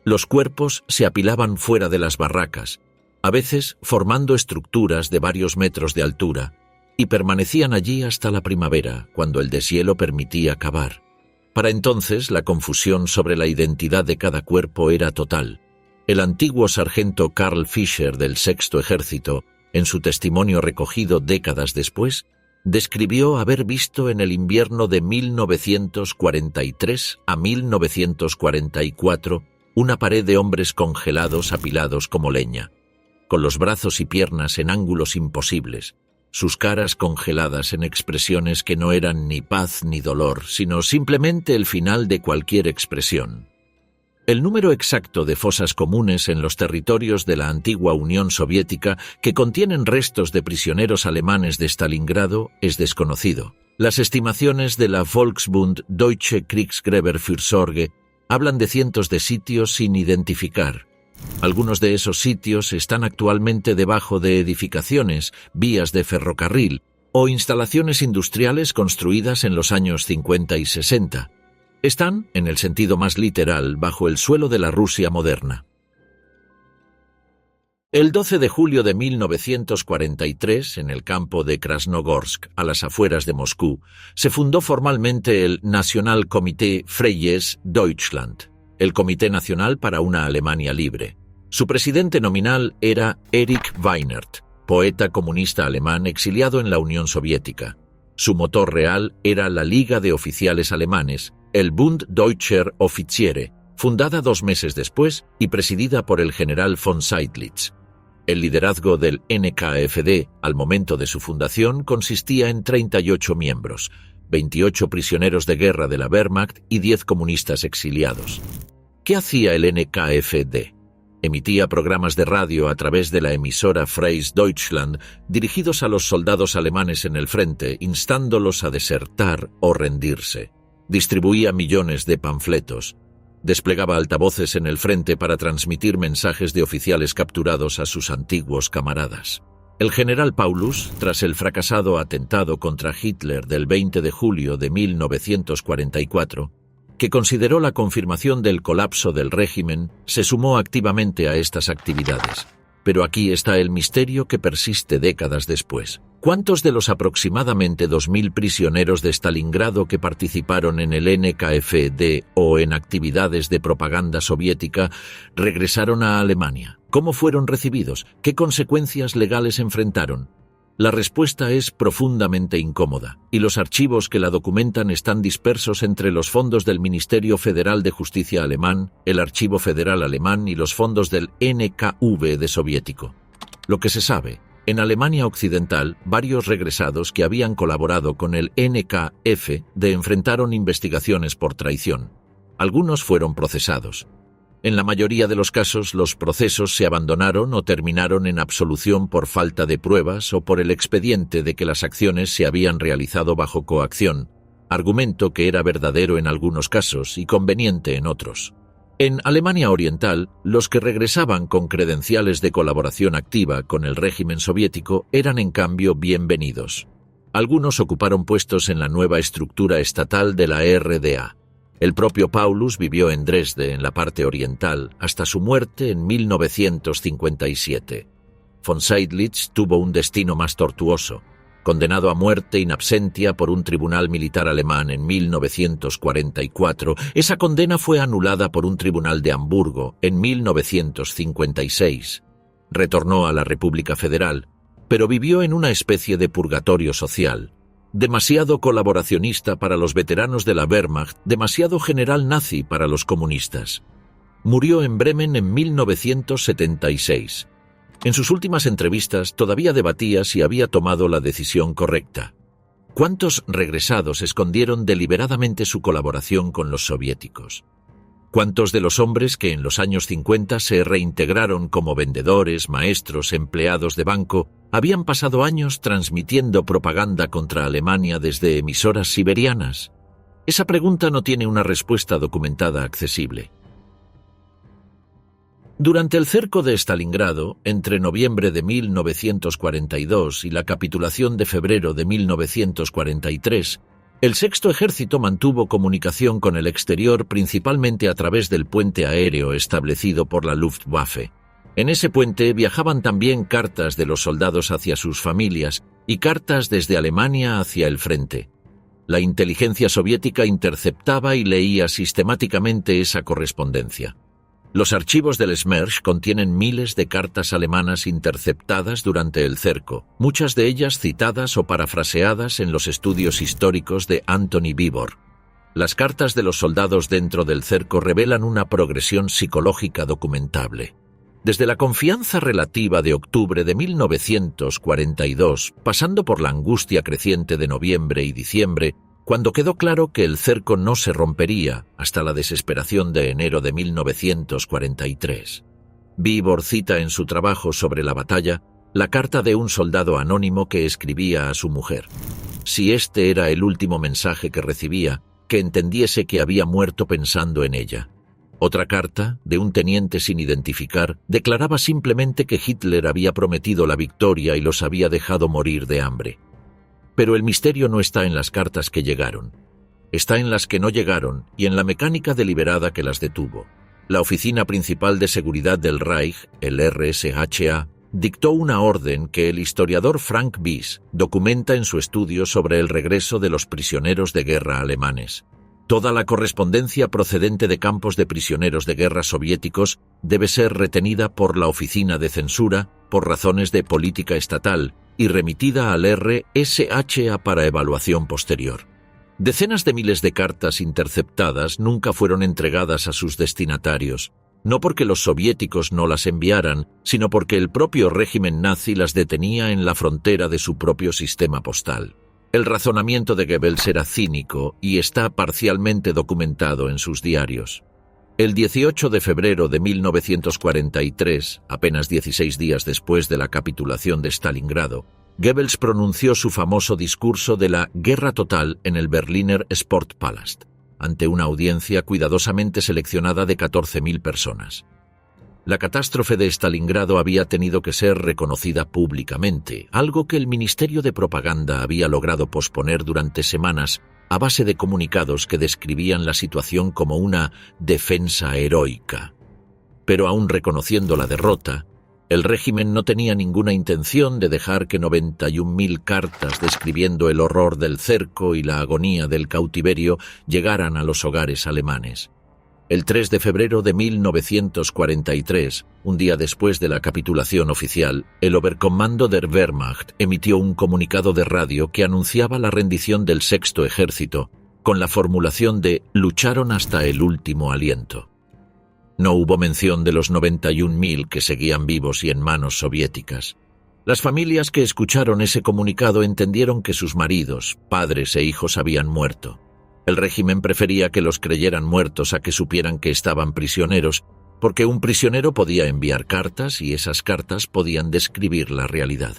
Los cuerpos se apilaban fuera de las barracas, a veces formando estructuras de varios metros de altura, y permanecían allí hasta la primavera, cuando el deshielo permitía cavar. Para entonces, la confusión sobre la identidad de cada cuerpo era total. El antiguo sargento Carl Fischer del Sexto Ejército, en su testimonio recogido décadas después, describió haber visto en el invierno de 1943 a 1944 una pared de hombres congelados apilados como leña, con los brazos y piernas en ángulos imposibles, sus caras congeladas en expresiones que no eran ni paz ni dolor, sino simplemente el final de cualquier expresión. El número exacto de fosas comunes en los territorios de la antigua Unión Soviética que contienen restos de prisioneros alemanes de Stalingrado es desconocido. Las estimaciones de la Volksbund Deutsche Kriegsgräberfürsorge hablan de cientos de sitios sin identificar. Algunos de esos sitios están actualmente debajo de edificaciones, vías de ferrocarril o instalaciones industriales construidas en los años 50 y 60. Están, en el sentido más literal, bajo el suelo de la Rusia moderna. El 12 de julio de 1943, en el campo de Krasnogorsk, a las afueras de Moscú, se fundó formalmente el Nationalkomitee Freies Deutschland, el Comité Nacional para una Alemania Libre. Su presidente nominal era Erich Weinert, poeta comunista alemán exiliado en la Unión Soviética. Su motor real era la Liga de Oficiales Alemanes, el Bund Deutscher Offiziere, fundada 2 meses después y presidida por el general von Seydlitz. El liderazgo del NKVD al momento de su fundación consistía en 38 miembros, 28 prisioneros de guerra de la Wehrmacht y 10 comunistas exiliados. ¿Qué hacía el NKVD? Emitía programas de radio a través de la emisora Freies Deutschland dirigidos a los soldados alemanes en el frente, instándolos a desertar o rendirse. Distribuía millones de panfletos. Desplegaba altavoces en el frente para transmitir mensajes de oficiales capturados a sus antiguos camaradas. El general Paulus, tras el fracasado atentado contra Hitler del 20 de julio de 1944, que consideró la confirmación del colapso del régimen, se sumó activamente a estas actividades. Pero aquí está el misterio que persiste décadas después. ¿Cuántos de los aproximadamente 2.000 prisioneros de Stalingrado que participaron en el NKVD o en actividades de propaganda soviética regresaron a Alemania? ¿Cómo fueron recibidos? ¿Qué consecuencias legales enfrentaron? La respuesta es profundamente incómoda, y los archivos que la documentan están dispersos entre los fondos del Ministerio Federal de Justicia alemán, el Archivo Federal alemán y los fondos del NKVD soviético. Lo que se sabe En Alemania Occidental, varios regresados que habían colaborado con el NKF enfrentaron investigaciones por traición. Algunos fueron procesados. En la mayoría de los casos, los procesos se abandonaron o terminaron en absolución por falta de pruebas o por el expediente de que las acciones se habían realizado bajo coacción, argumento que era verdadero en algunos casos y conveniente en otros. En Alemania Oriental, los que regresaban con credenciales de colaboración activa con el régimen soviético eran en cambio bienvenidos. Algunos ocuparon puestos en la nueva estructura estatal de la RDA. El propio Paulus vivió en Dresde, en la parte oriental, hasta su muerte en 1957. Von Seydlitz tuvo un destino más tortuoso. Condenado a muerte in absentia por un tribunal militar alemán en 1944, esa condena fue anulada por un tribunal de Hamburgo en 1956. Retornó a la República Federal, pero vivió en una especie de purgatorio social. Demasiado colaboracionista para los veteranos de la Wehrmacht, demasiado general nazi para los comunistas. Murió en Bremen en 1976. En sus últimas entrevistas todavía debatía si había tomado la decisión correcta. ¿Cuántos regresados escondieron deliberadamente su colaboración con los soviéticos? ¿Cuántos de los hombres que en los años 50 se reintegraron como vendedores, maestros, empleados de banco, habían pasado años transmitiendo propaganda contra Alemania desde emisoras siberianas? Esa pregunta no tiene una respuesta documentada accesible. Durante el cerco de Stalingrado, entre noviembre de 1942 y la capitulación de febrero de 1943, el Sexto Ejército mantuvo comunicación con el exterior principalmente a través del puente aéreo establecido por la Luftwaffe. En ese puente viajaban también cartas de los soldados hacia sus familias y cartas desde Alemania hacia el frente. La inteligencia soviética interceptaba y leía sistemáticamente esa correspondencia. Los archivos del Smersh contienen miles de cartas alemanas interceptadas durante el cerco, muchas de ellas citadas o parafraseadas en los estudios históricos de Anthony Beevor. Las cartas de los soldados dentro del cerco revelan una progresión psicológica documentable. Desde la confianza relativa de octubre de 1942, pasando por la angustia creciente de noviembre y diciembre, cuando quedó claro que el cerco no se rompería, hasta la desesperación de enero de 1943. Beevor cita en su trabajo sobre la batalla la carta de un soldado anónimo que escribía a su mujer. Si este era el último mensaje que recibía, que entendiese que había muerto pensando en ella. Otra carta, de un teniente sin identificar, declaraba simplemente que Hitler había prometido la victoria y los había dejado morir de hambre. Pero el misterio no está en las cartas que llegaron. Está en las que no llegaron y en la mecánica deliberada que las detuvo. La Oficina Principal de Seguridad del Reich, el RSHA, dictó una orden que el historiador Frank Bies documenta en su estudio sobre el regreso de los prisioneros de guerra alemanes. Toda la correspondencia procedente de campos de prisioneros de guerra soviéticos debe ser retenida por la Oficina de Censura por razones de política estatal y remitida al RSHA para evaluación posterior. Decenas de miles de cartas interceptadas nunca fueron entregadas a sus destinatarios, no porque los soviéticos no las enviaran, sino porque el propio régimen nazi las detenía en la frontera de su propio sistema postal. El razonamiento de Goebbels era cínico y está parcialmente documentado en sus diarios. El 18 de febrero de 1943, apenas 16 días después de la capitulación de Stalingrado, Goebbels pronunció su famoso discurso de la guerra total en el Berliner Sportpalast, ante una audiencia cuidadosamente seleccionada de 14.000 personas. La catástrofe de Stalingrado había tenido que ser reconocida públicamente, algo que el Ministerio de Propaganda había logrado posponer durante semanas a base de comunicados que describían la situación como una defensa heroica. Pero aún reconociendo la derrota, el régimen no tenía ninguna intención de dejar que 91.000 cartas describiendo el horror del cerco y la agonía del cautiverio llegaran a los hogares alemanes. El 3 de febrero de 1943, un día después de la capitulación oficial, el Oberkommando der Wehrmacht emitió un comunicado de radio que anunciaba la rendición del Sexto Ejército, con la formulación de «lucharon hasta el último aliento». No hubo mención de los 91.000 que seguían vivos y en manos soviéticas. Las familias que escucharon ese comunicado entendieron que sus maridos, padres e hijos habían muerto. El régimen prefería que los creyeran muertos a que supieran que estaban prisioneros, porque un prisionero podía enviar cartas y esas cartas podían describir la realidad.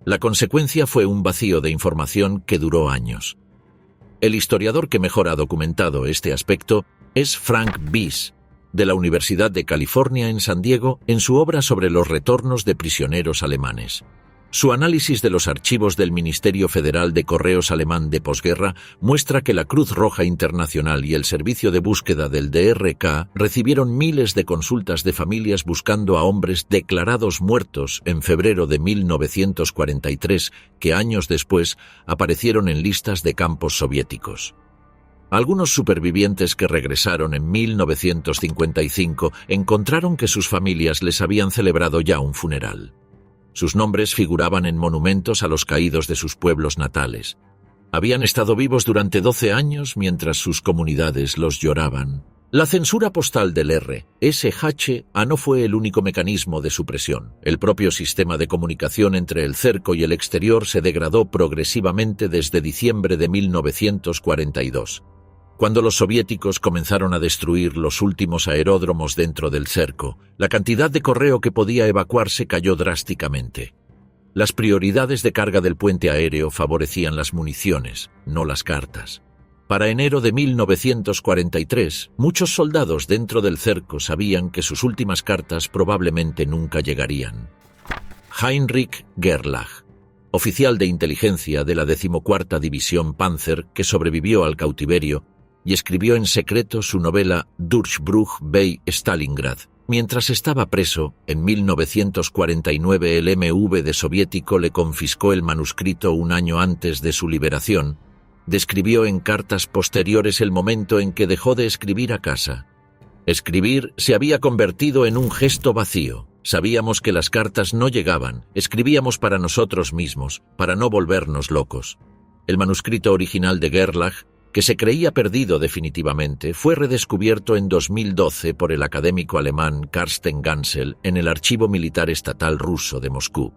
La consecuencia fue un vacío de información que duró años. El historiador que mejor ha documentado este aspecto es Frank Biss, de la Universidad de California en San Diego, en su obra sobre los retornos de prisioneros alemanes. Su análisis de los archivos del Ministerio Federal de Correos alemán de posguerra muestra que la Cruz Roja Internacional y el Servicio de Búsqueda del DRK recibieron miles de consultas de familias buscando a hombres declarados muertos en febrero de 1943, que años después aparecieron en listas de campos soviéticos. Algunos supervivientes que regresaron en 1955 encontraron que sus familias les habían celebrado ya un funeral. Sus nombres figuraban en monumentos a los caídos de sus pueblos natales. Habían estado vivos durante 12 años mientras sus comunidades los lloraban. La censura postal del RSH no fue el único mecanismo de supresión. El propio sistema de comunicación entre el cerco y el exterior se degradó progresivamente desde diciembre de 1942. Cuando los soviéticos comenzaron a destruir los últimos aeródromos dentro del cerco, la cantidad de correo que podía evacuarse cayó drásticamente. Las prioridades de carga del puente aéreo favorecían las municiones, no las cartas. Para enero de 1943, muchos soldados dentro del cerco sabían que sus últimas cartas probablemente nunca llegarían. Heinrich Gerlach, oficial de inteligencia de la 14ª División Panzer que sobrevivió al cautiverio, y escribió en secreto su novela Durchbruch bei Stalingrad. Mientras estaba preso, en 1949 el MV de soviético le confiscó el manuscrito un año antes de su liberación. Describió en cartas posteriores el momento en que dejó de escribir a casa. Escribir se había convertido en un gesto vacío. Sabíamos que las cartas no llegaban, escribíamos para nosotros mismos, para no volvernos locos. El manuscrito original de Gerlach, que se creía perdido definitivamente, fue redescubierto en 2012 por el académico alemán Carsten Gansel en el Archivo Militar Estatal ruso de Moscú.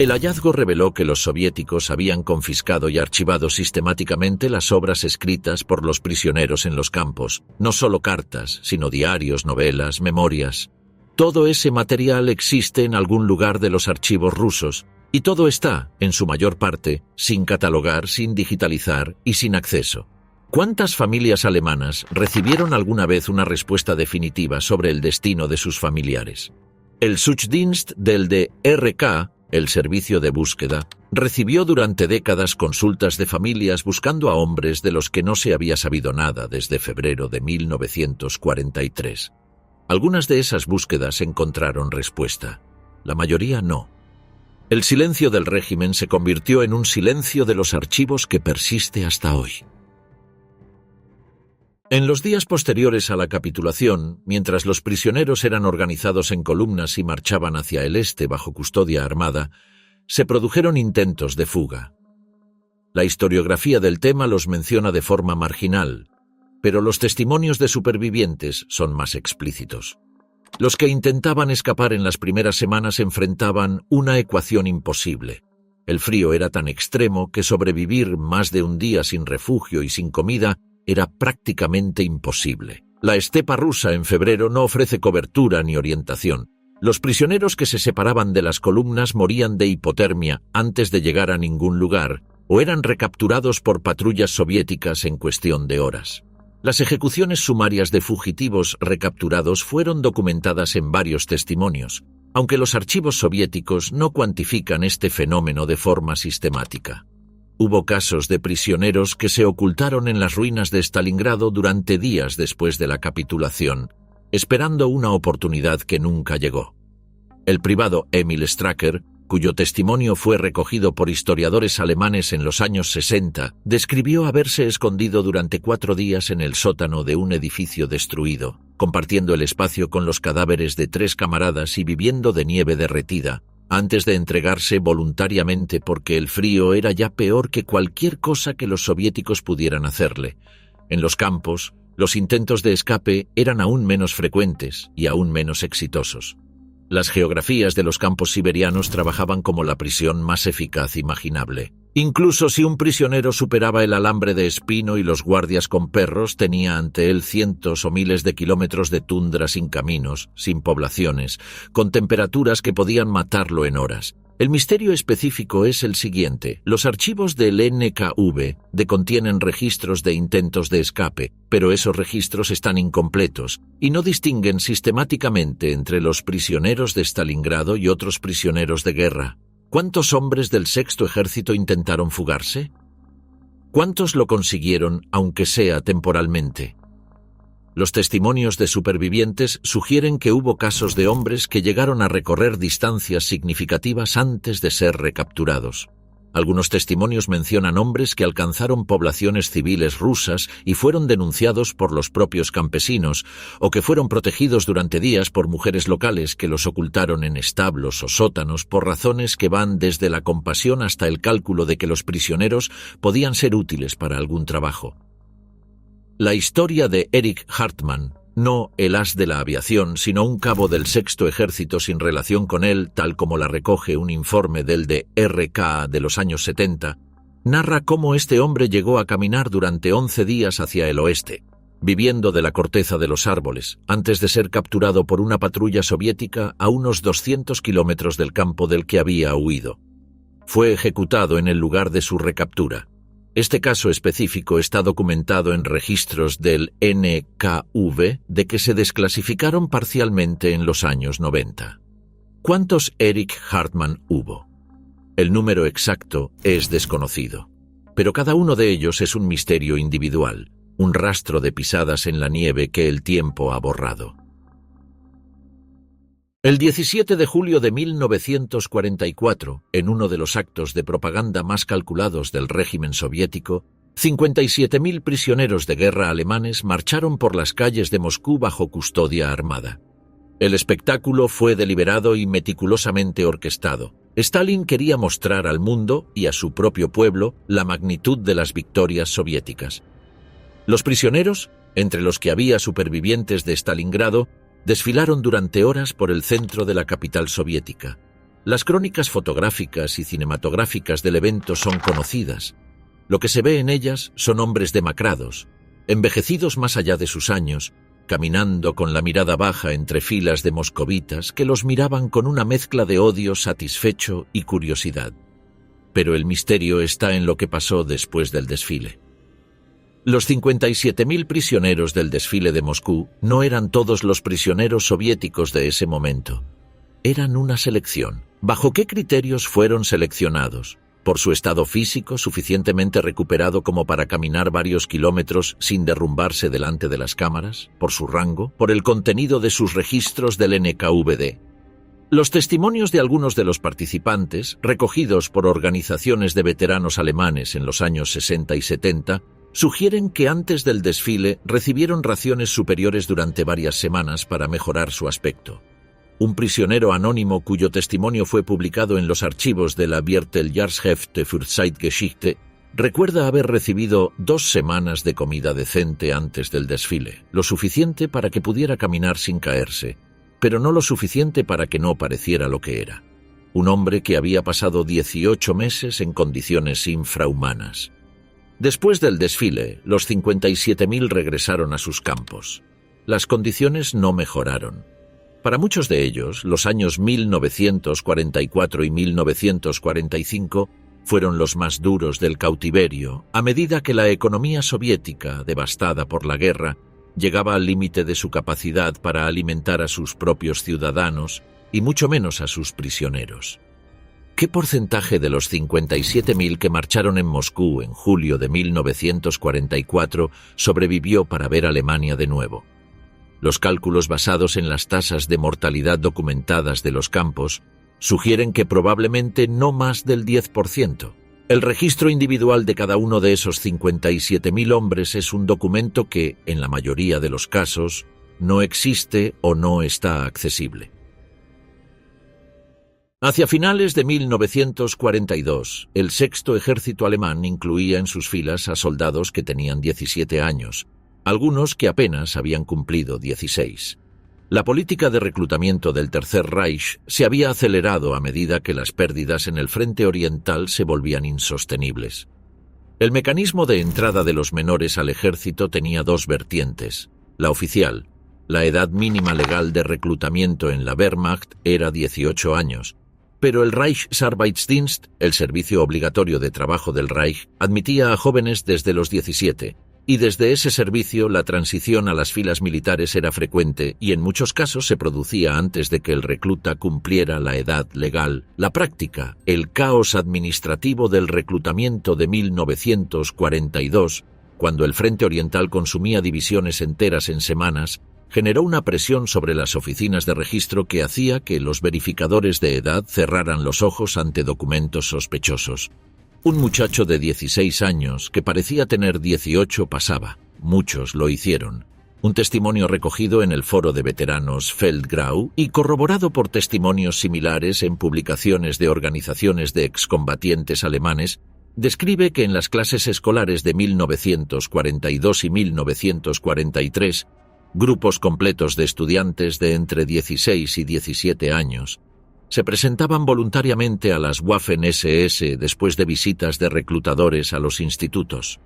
El hallazgo reveló que los soviéticos habían confiscado y archivado sistemáticamente las obras escritas por los prisioneros en los campos, no solo cartas, sino diarios, novelas, memorias. Todo ese material existe en algún lugar de los archivos rusos, y todo está, en su mayor parte, sin catalogar, sin digitalizar y sin acceso. ¿Cuántas familias alemanas recibieron alguna vez una respuesta definitiva sobre el destino de sus familiares? El Suchdienst del DRK, el servicio de búsqueda, recibió durante décadas consultas de familias buscando a hombres de los que no se había sabido nada desde febrero de 1943. Algunas de esas búsquedas encontraron respuesta, la mayoría no. El silencio del régimen se convirtió en un silencio de los archivos que persiste hasta hoy. En los días posteriores a la capitulación, mientras los prisioneros eran organizados en columnas y marchaban hacia el este bajo custodia armada, se produjeron intentos de fuga. La historiografía del tema los menciona de forma marginal, pero los testimonios de supervivientes son más explícitos. Los que intentaban escapar en las primeras semanas enfrentaban una ecuación imposible. El frío era tan extremo que sobrevivir más de un día sin refugio y sin comida era prácticamente imposible. La estepa rusa en febrero no ofrece cobertura ni orientación. Los prisioneros que se separaban de las columnas morían de hipotermia antes de llegar a ningún lugar o eran recapturados por patrullas soviéticas en cuestión de horas. Las ejecuciones sumarias de fugitivos recapturados fueron documentadas en varios testimonios, aunque los archivos soviéticos no cuantifican este fenómeno de forma sistemática. Hubo casos de prisioneros que se ocultaron en las ruinas de Stalingrado durante días después de la capitulación, esperando una oportunidad que nunca llegó. El privado Emil Stracker, cuyo testimonio fue recogido por historiadores alemanes en los años 60, describió haberse escondido durante 4 días en el sótano de un edificio destruido, compartiendo el espacio con los cadáveres de 3 camaradas y viviendo de nieve derretida, antes de entregarse voluntariamente porque el frío era ya peor que cualquier cosa que los soviéticos pudieran hacerle. En los campos, los intentos de escape eran aún menos frecuentes y aún menos exitosos. Las geografías de los campos siberianos trabajaban como la prisión más eficaz imaginable. Incluso si un prisionero superaba el alambre de espino y los guardias con perros, tenía ante él cientos o miles de kilómetros de tundra sin caminos, sin poblaciones, con temperaturas que podían matarlo en horas. El misterio específico es el siguiente. Los archivos del NKV contienen registros de intentos de escape, pero esos registros están incompletos y no distinguen sistemáticamente entre los prisioneros de Stalingrado y otros prisioneros de guerra. ¿Cuántos hombres del Sexto Ejército intentaron fugarse? ¿Cuántos lo consiguieron, aunque sea temporalmente? Los testimonios de supervivientes sugieren que hubo casos de hombres que llegaron a recorrer distancias significativas antes de ser recapturados. Algunos testimonios mencionan hombres que alcanzaron poblaciones civiles rusas y fueron denunciados por los propios campesinos, o que fueron protegidos durante días por mujeres locales que los ocultaron en establos o sótanos por razones que van desde la compasión hasta el cálculo de que los prisioneros podían ser útiles para algún trabajo. La historia de Erich Hartmann, no el as de la aviación, sino un cabo del Sexto Ejército sin relación con él, tal como la recoge un informe del DRK de los años 70, narra cómo este hombre llegó a caminar durante 11 días hacia el oeste, viviendo de la corteza de los árboles, antes de ser capturado por una patrulla soviética a unos 200 kilómetros del campo del que había huido. Fue ejecutado en el lugar de su recaptura. Este caso específico está documentado en registros del NKV de que se desclasificaron parcialmente en los años 90. ¿Cuántos Erich Hartmann hubo? El número exacto es desconocido, pero cada uno de ellos es un misterio individual, un rastro de pisadas en la nieve que el tiempo ha borrado. El 17 de julio de 1944, en uno de los actos de propaganda más calculados del régimen soviético, 57.000 prisioneros de guerra alemanes marcharon por las calles de Moscú bajo custodia armada. El espectáculo fue deliberado y meticulosamente orquestado. Stalin quería mostrar al mundo y a su propio pueblo la magnitud de las victorias soviéticas. Los prisioneros, entre los que había supervivientes de Stalingrado, desfilaron durante horas por el centro de la capital soviética. Las crónicas fotográficas y cinematográficas del evento son conocidas. Lo que se ve en ellas son hombres demacrados, envejecidos más allá de sus años, caminando con la mirada baja entre filas de moscovitas que los miraban con una mezcla de odio satisfecho y curiosidad. Pero el misterio está en lo que pasó después del desfile. Los 57.000 prisioneros del desfile de Moscú no eran todos los prisioneros soviéticos de ese momento. Eran una selección. ¿Bajo qué criterios fueron seleccionados? ¿Por su estado físico suficientemente recuperado como para caminar varios kilómetros sin derrumbarse delante de las cámaras? ¿Por su rango? ¿Por el contenido de sus registros del NKVD? Los testimonios de algunos de los participantes, recogidos por organizaciones de veteranos alemanes en los años 60 y 70, sugieren que antes del desfile recibieron raciones superiores durante varias semanas para mejorar su aspecto. Un prisionero anónimo cuyo testimonio fue publicado en los archivos de la Vierteljahresheft'e für Zeitgeschichte recuerda haber recibido 2 semanas de comida decente antes del desfile, lo suficiente para que pudiera caminar sin caerse, pero no lo suficiente para que no pareciera lo que era. Un hombre que había pasado 18 meses en condiciones infrahumanas. Después del desfile, los 57.000 regresaron a sus campos. Las condiciones no mejoraron. Para muchos de ellos, los años 1944 y 1945 fueron los más duros del cautiverio, a medida que la economía soviética, devastada por la guerra, llegaba al límite de su capacidad para alimentar a sus propios ciudadanos y mucho menos a sus prisioneros. ¿Qué porcentaje de los 57.000 que marcharon en Moscú en julio de 1944 sobrevivió para ver Alemania de nuevo? Los cálculos basados en las tasas de mortalidad documentadas de los campos sugieren que probablemente no más del 10%. El registro individual de cada uno de esos 57.000 hombres es un documento que, en la mayoría de los casos, no existe o no está accesible. Hacia finales de 1942, el Sexto Ejército alemán incluía en sus filas a soldados que tenían 17 años, algunos que apenas habían cumplido 16. La política de reclutamiento del Tercer Reich se había acelerado a medida que las pérdidas en el frente oriental se volvían insostenibles. El mecanismo de entrada de los menores al ejército tenía dos vertientes. La oficial, la edad mínima legal de reclutamiento en la Wehrmacht era 18 años, pero el Reichsarbeitsdienst, el servicio obligatorio de trabajo del Reich, admitía a jóvenes desde los 17, y desde ese servicio la transición a las filas militares era frecuente y en muchos casos se producía antes de que el recluta cumpliera la edad legal. La práctica, el caos administrativo del reclutamiento de 1942, cuando el frente oriental consumía divisiones enteras en semanas, generó una presión sobre las oficinas de registro que hacía que los verificadores de edad cerraran los ojos ante documentos sospechosos. Un muchacho de 16 años que parecía tener 18 pasaba. Muchos lo hicieron. Un testimonio recogido en el foro de veteranos Feldgrau y corroborado por testimonios similares en publicaciones de organizaciones de excombatientes alemanes describe que en las clases escolares de 1942 y 1943, grupos completos de estudiantes de entre 16 y 17 años se presentaban voluntariamente a las Waffen-SS después de visitas de reclutadores a los institutos.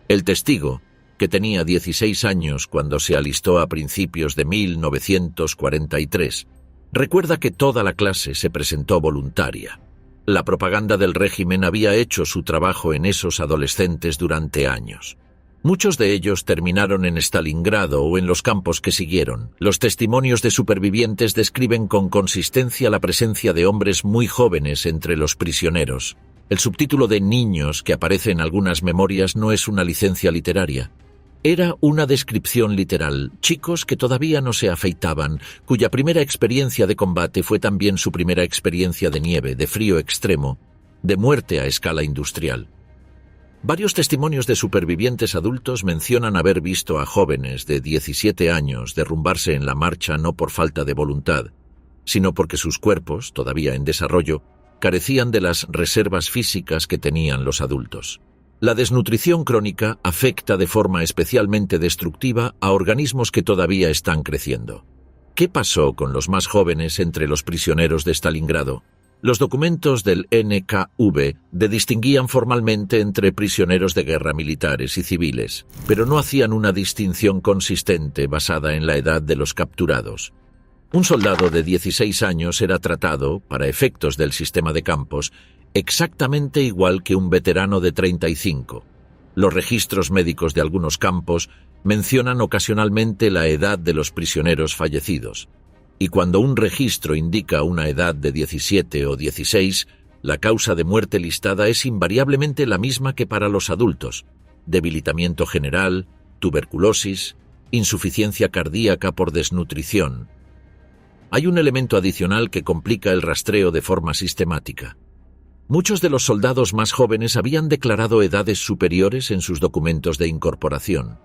El testigo, que tenía 16 años cuando se alistó a principios de 1943, recuerda que toda la clase se presentó voluntaria. La propaganda del régimen había hecho su trabajo en esos adolescentes durante años. Muchos de ellos terminaron en Stalingrado o en los campos que siguieron. Los testimonios de supervivientes describen con consistencia la presencia de hombres muy jóvenes entre los prisioneros. El subtítulo de niños que aparece en algunas memorias no es una licencia literaria. Era una descripción literal, chicos que todavía no se afeitaban, cuya primera experiencia de combate fue también su primera experiencia de nieve, de frío extremo, de muerte a escala industrial. Varios testimonios de supervivientes adultos mencionan haber visto a jóvenes de 17 años derrumbarse en la marcha no por falta de voluntad, sino porque sus cuerpos, todavía en desarrollo, carecían de las reservas físicas que tenían los adultos. La desnutrición crónica afecta de forma especialmente destructiva a organismos que todavía están creciendo. ¿Qué pasó con los más jóvenes entre los prisioneros de Stalingrado? Los documentos del NKV distinguían formalmente entre prisioneros de guerra militares y civiles, pero no hacían una distinción consistente basada en la edad de los capturados. Un soldado de 16 años era tratado, para efectos del sistema de campos, exactamente igual que un veterano de 35. Los registros médicos de algunos campos mencionan ocasionalmente la edad de los prisioneros fallecidos. Y cuando un registro indica una edad de 17 o 16, la causa de muerte listada es invariablemente la misma que para los adultos: debilitamiento general, tuberculosis, insuficiencia cardíaca por desnutrición. Hay un elemento adicional que complica el rastreo de forma sistemática. Muchos de los soldados más jóvenes habían declarado edades superiores en sus documentos de incorporación.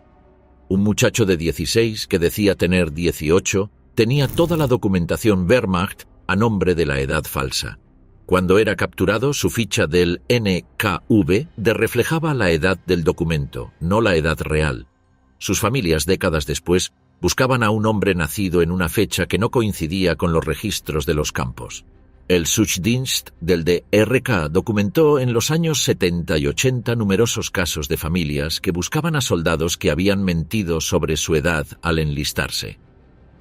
Un muchacho de 16 que decía tener 18 tenía toda la documentación Wehrmacht a nombre de la edad falsa. Cuando era capturado, su ficha del NKV reflejaba la edad del documento, no la edad real. Sus familias, décadas después, buscaban a un hombre nacido en una fecha que no coincidía con los registros de los campos. El Suchdienst del DRK documentó en los años 70 y 80 numerosos casos de familias que buscaban a soldados que habían mentido sobre su edad al enlistarse.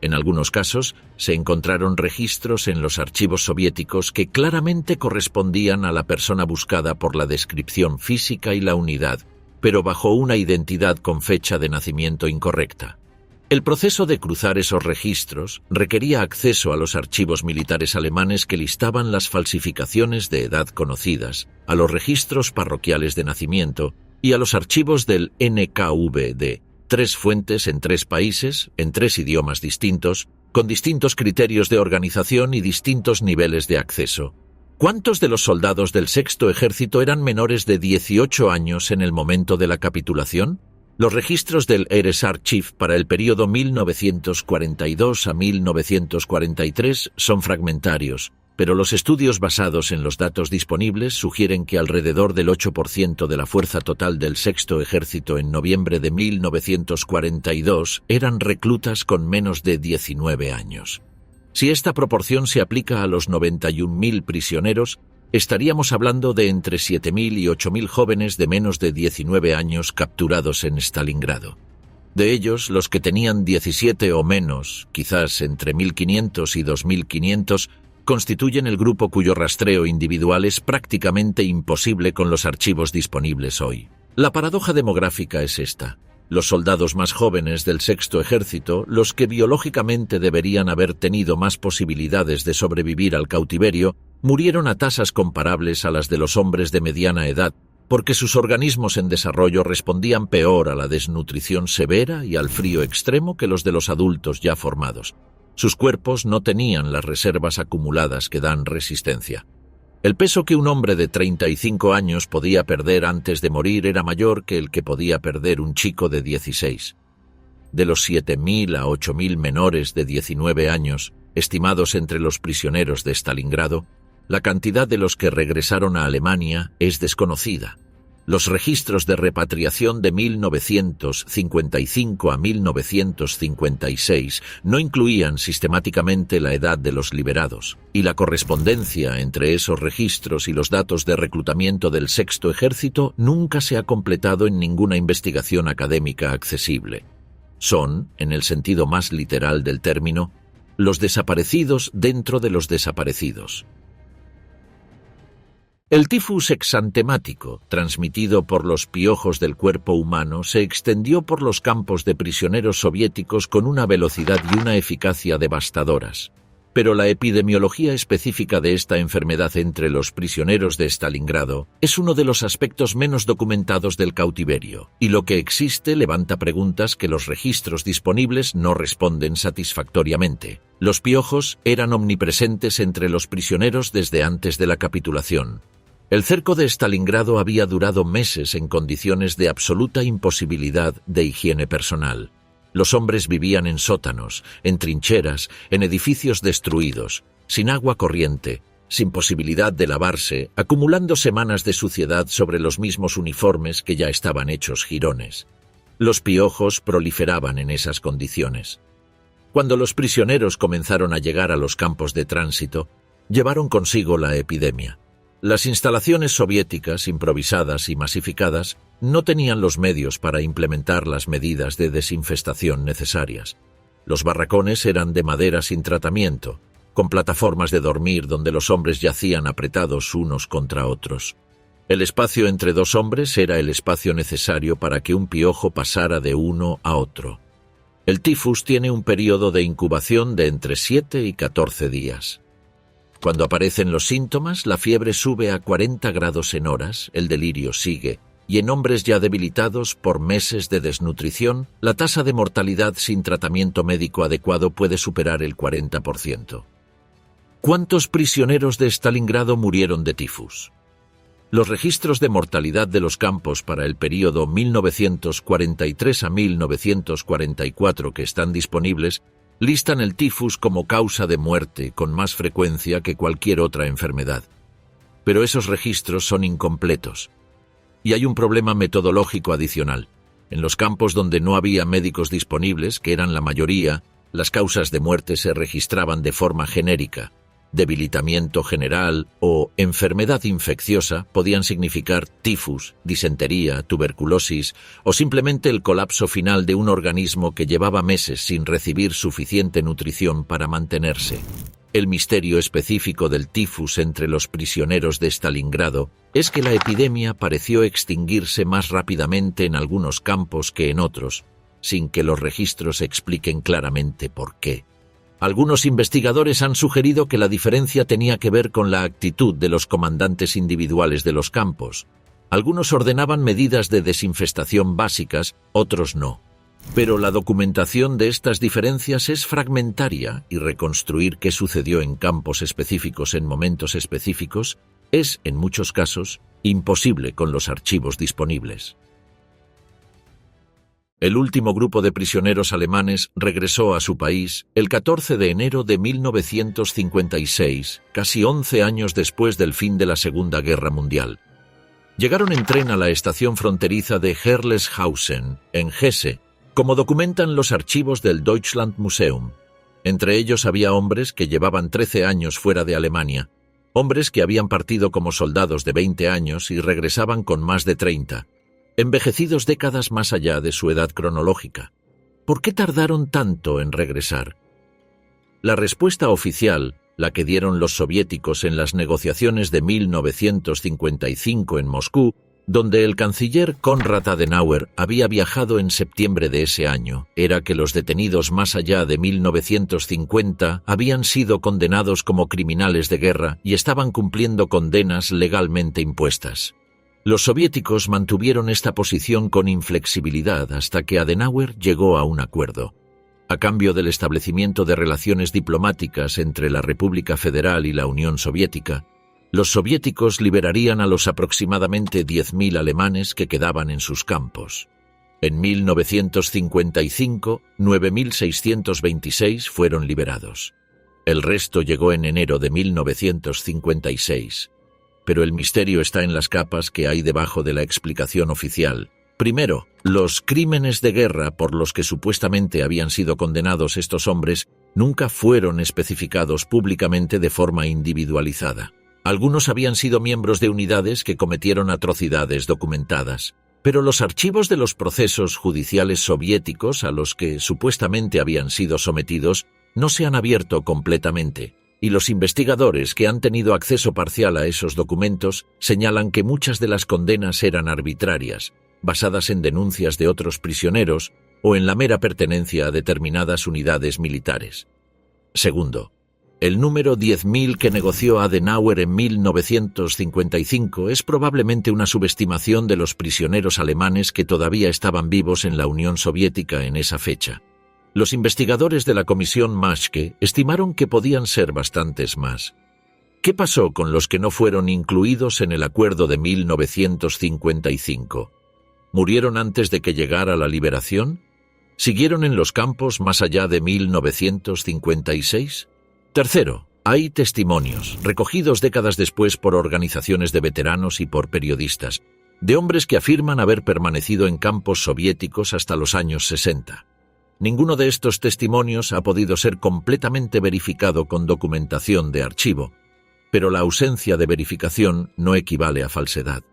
En algunos casos, se encontraron registros en los archivos soviéticos que claramente correspondían a la persona buscada por la descripción física y la unidad, pero bajo una identidad con fecha de nacimiento incorrecta. El proceso de cruzar esos registros requería acceso a los archivos militares alemanes que listaban las falsificaciones de edad conocidas, a los registros parroquiales de nacimiento y a los archivos del NKVD. 3 fuentes en 3 países, en 3 idiomas distintos, con distintos criterios de organización y distintos niveles de acceso. ¿Cuántos de los soldados del Sexto Ejército eran menores de 18 años en el momento de la capitulación? Los registros del Heeresarchiv para el periodo 1942 a 1943 son fragmentarios, pero los estudios basados en los datos disponibles sugieren que alrededor del 8% de la fuerza total del Sexto Ejército en noviembre de 1942 eran reclutas con menos de 19 años. Si esta proporción se aplica a los 91.000 prisioneros, estaríamos hablando de entre 7.000 y 8.000 jóvenes de menos de 19 años capturados en Stalingrado. De ellos, los que tenían 17 o menos, quizás entre 1.500 y 2.500, constituyen el grupo cuyo rastreo individual es prácticamente imposible con los archivos disponibles hoy. La paradoja demográfica es esta. Los soldados más jóvenes del Sexto Ejército, los que biológicamente deberían haber tenido más posibilidades de sobrevivir al cautiverio, murieron a tasas comparables a las de los hombres de mediana edad, porque sus organismos en desarrollo respondían peor a la desnutrición severa y al frío extremo que los de los adultos ya formados. Sus cuerpos no tenían las reservas acumuladas que dan resistencia. El peso que un hombre de 35 años podía perder antes de morir era mayor que el que podía perder un chico de 16. De los 7.000 a 8.000 menores de 19 años, estimados entre los prisioneros de Stalingrado, la cantidad de los que regresaron a Alemania es desconocida. Los registros de repatriación de 1955 a 1956 no incluían sistemáticamente la edad de los liberados, y la correspondencia entre esos registros y los datos de reclutamiento del Sexto Ejército nunca se ha completado en ninguna investigación académica accesible. Son, en el sentido más literal del término, los desaparecidos dentro de los desaparecidos. El tifus exantemático, transmitido por los piojos del cuerpo humano, se extendió por los campos de prisioneros soviéticos con una velocidad y una eficacia devastadoras. Pero la epidemiología específica de esta enfermedad entre los prisioneros de Stalingrado es uno de los aspectos menos documentados del cautiverio, y lo que existe levanta preguntas que los registros disponibles no responden satisfactoriamente. Los piojos eran omnipresentes entre los prisioneros desde antes de la capitulación. El cerco de Stalingrado había durado meses en condiciones de absoluta imposibilidad de higiene personal. Los hombres vivían en sótanos, en trincheras, en edificios destruidos, sin agua corriente, sin posibilidad de lavarse, acumulando semanas de suciedad sobre los mismos uniformes que ya estaban hechos jirones. Los piojos proliferaban en esas condiciones. Cuando los prisioneros comenzaron a llegar a los campos de tránsito, llevaron consigo la epidemia. Las instalaciones soviéticas, improvisadas y masificadas, no tenían los medios para implementar las medidas de desinfestación necesarias. Los barracones eran de madera sin tratamiento, con plataformas de dormir donde los hombres yacían apretados unos contra otros. El espacio entre dos hombres era el espacio necesario para que un piojo pasara de uno a otro. El tifus tiene un periodo de incubación de entre 7 y 14 días. Cuando aparecen los síntomas, la fiebre sube a 40 grados en horas, el delirio sigue, y en hombres ya debilitados por meses de desnutrición, la tasa de mortalidad sin tratamiento médico adecuado puede superar el 40%. ¿Cuántos prisioneros de Stalingrado murieron de tifus? Los registros de mortalidad de los campos para el período 1943 a 1944 que están disponibles listan el tifus como causa de muerte con más frecuencia que cualquier otra enfermedad. Pero esos registros son incompletos. Y hay un problema metodológico adicional. En los campos donde no había médicos disponibles, que eran la mayoría, las causas de muerte se registraban de forma genérica. Debilitamiento general o enfermedad infecciosa podían significar tifus, disentería, tuberculosis o simplemente el colapso final de un organismo que llevaba meses sin recibir suficiente nutrición para mantenerse. El misterio específico del tifus entre los prisioneros de Stalingrado es que la epidemia pareció extinguirse más rápidamente en algunos campos que en otros, sin que los registros expliquen claramente por qué. Algunos investigadores han sugerido que la diferencia tenía que ver con la actitud de los comandantes individuales de los campos. Algunos ordenaban medidas de desinfestación básicas, otros no. Pero la documentación de estas diferencias es fragmentaria y reconstruir qué sucedió en campos específicos en momentos específicos es, en muchos casos, imposible con los archivos disponibles. El último grupo de prisioneros alemanes regresó a su país el 14 de enero de 1956, casi 11 años después del fin de la Segunda Guerra Mundial. Llegaron en tren a la estación fronteriza de Herleshausen, en Hesse, como documentan los archivos del Deutschland Museum. Entre ellos había hombres que llevaban 13 años fuera de Alemania, hombres que habían partido como soldados de 20 años y regresaban con más de 30, envejecidos décadas más allá de su edad cronológica. ¿Por qué tardaron tanto en regresar? La respuesta oficial, la que dieron los soviéticos en las negociaciones de 1955 en Moscú, donde el canciller Konrad Adenauer había viajado en septiembre de ese año, era que los detenidos más allá de 1950 habían sido condenados como criminales de guerra y estaban cumpliendo condenas legalmente impuestas. Los soviéticos mantuvieron esta posición con inflexibilidad hasta que Adenauer llegó a un acuerdo. A cambio del establecimiento de relaciones diplomáticas entre la República Federal y la Unión Soviética, los soviéticos liberarían a los aproximadamente 10.000 alemanes que quedaban en sus campos. En 1955, 9.626 fueron liberados. El resto llegó en enero de 1956. Pero el misterio está en las capas que hay debajo de la explicación oficial. Primero, los crímenes de guerra por los que supuestamente habían sido condenados estos hombres nunca fueron especificados públicamente de forma individualizada. Algunos habían sido miembros de unidades que cometieron atrocidades documentadas, pero los archivos de los procesos judiciales soviéticos a los que supuestamente habían sido sometidos no se han abierto completamente, y los investigadores que han tenido acceso parcial a esos documentos señalan que muchas de las condenas eran arbitrarias, basadas en denuncias de otros prisioneros o en la mera pertenencia a determinadas unidades militares. Segundo, el número 10.000 que negoció Adenauer en 1955 es probablemente una subestimación de los prisioneros alemanes que todavía estaban vivos en la Unión Soviética en esa fecha. Los investigadores de la Comisión Maschke estimaron que podían ser bastantes más. ¿Qué pasó con los que no fueron incluidos en el acuerdo de 1955? ¿Murieron antes de que llegara la liberación? ¿Siguieron en los campos más allá de 1956? Tercero, hay testimonios, recogidos décadas después por organizaciones de veteranos y por periodistas, de hombres que afirman haber permanecido en campos soviéticos hasta los años 60. Ninguno de estos testimonios ha podido ser completamente verificado con documentación de archivo, pero la ausencia de verificación no equivale a falsedad.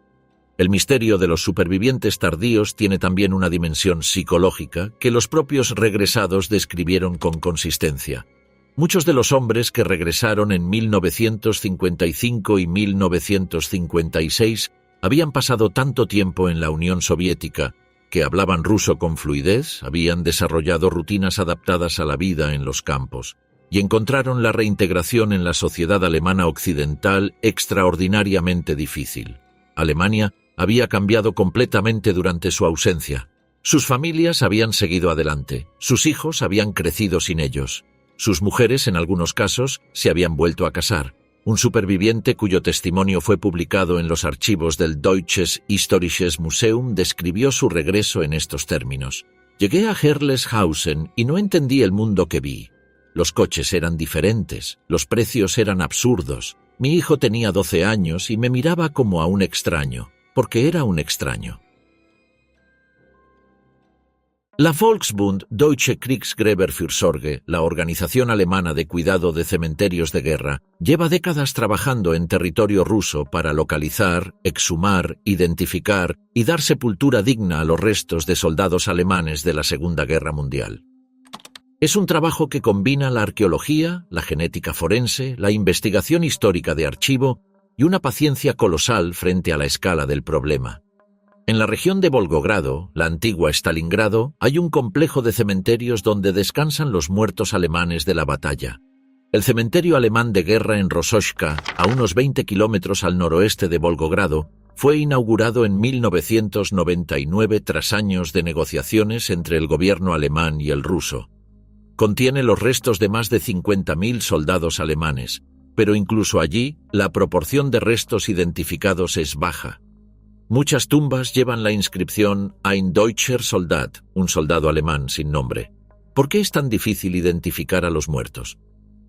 El misterio de los supervivientes tardíos tiene también una dimensión psicológica que los propios regresados describieron con consistencia. Muchos de los hombres que regresaron en 1955 y 1956 habían pasado tanto tiempo en la Unión Soviética que hablaban ruso con fluidez, habían desarrollado rutinas adaptadas a la vida en los campos y encontraron la reintegración en la sociedad alemana occidental extraordinariamente difícil. Alemania había cambiado completamente durante su ausencia. Sus familias habían seguido adelante, sus hijos habían crecido sin ellos. Sus mujeres, en algunos casos, se habían vuelto a casar. Un superviviente cuyo testimonio fue publicado en los archivos del Deutsches Historisches Museum describió su regreso en estos términos. Llegué a Herleshausen y no entendí el mundo que vi. Los coches eran diferentes, los precios eran absurdos. Mi hijo tenía 12 años y me miraba como a un extraño, porque era un extraño. La Volksbund Deutsche Kriegsgräberfürsorge, la organización alemana de cuidado de cementerios de guerra, lleva décadas trabajando en territorio ruso para localizar, exhumar, identificar y dar sepultura digna a los restos de soldados alemanes de la Segunda Guerra Mundial. Es un trabajo que combina la arqueología, la genética forense, la investigación histórica de archivo y una paciencia colosal frente a la escala del problema. En la región de Volgogrado, la antigua Stalingrado, hay un complejo de cementerios donde descansan los muertos alemanes de la batalla. El cementerio alemán de guerra en Rosochka, a unos 20 kilómetros al noroeste de Volgogrado, fue inaugurado en 1999 tras años de negociaciones entre el gobierno alemán y el ruso. Contiene los restos de más de 50.000 soldados alemanes, pero incluso allí la proporción de restos identificados es baja. Muchas tumbas llevan la inscripción Ein deutscher Soldat, un soldado alemán sin nombre. ¿Por qué es tan difícil identificar a los muertos?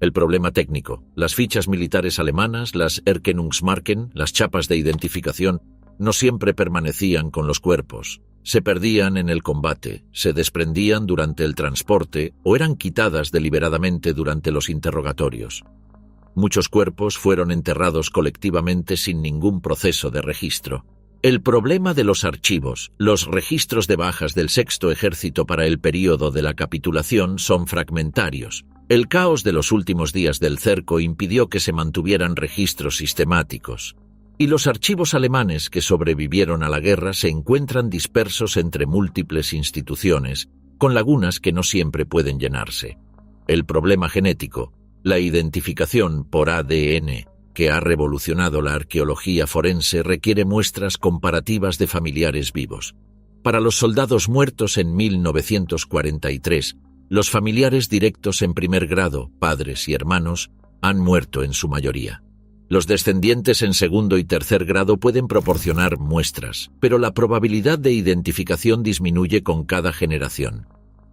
El problema técnico, las fichas militares alemanas, las Erkennungsmarken, las chapas de identificación, no siempre permanecían con los cuerpos. Se perdían en el combate, se desprendían durante el transporte o eran quitadas deliberadamente durante los interrogatorios. Muchos cuerpos fueron enterrados colectivamente sin ningún proceso de registro. El problema de los archivos, los registros de bajas del Sexto Ejército para el período de la capitulación son fragmentarios. El caos de los últimos días del cerco impidió que se mantuvieran registros sistemáticos. Y los archivos alemanes que sobrevivieron a la guerra se encuentran dispersos entre múltiples instituciones, con lagunas que no siempre pueden llenarse. El problema genético, la identificación por ADN, que ha revolucionado la arqueología forense, requiere muestras comparativas de familiares vivos. Para los soldados muertos en 1943, los familiares directos en primer grado, padres y hermanos, han muerto en su mayoría. Los descendientes en segundo y tercer grado pueden proporcionar muestras, pero la probabilidad de identificación disminuye con cada generación.